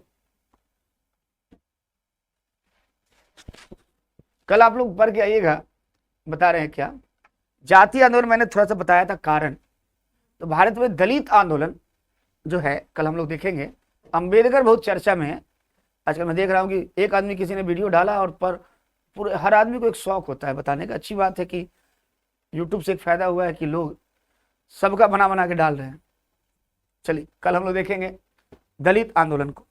कल आप लोग पढ़ के आइएगा। बता रहे हैं क्या जातीय आंदोलन, मैंने थोड़ा सा बताया था कारण। तो भारत में दलित आंदोलन जो है कल हम लोग देखेंगे। अंबेडकर बहुत चर्चा में है आजकल। मैं देख रहा हूँ कि एक आदमी, किसी ने वीडियो डाला और पर पूरे हर आदमी को एक शौक होता है बताने का। अच्छी बात है कि यूट्यूब से एक फायदा हुआ है कि लोग सबका बना बना के डाल रहे हैं। चलिए कल हम लोग देखेंगे दलित आंदोलन को।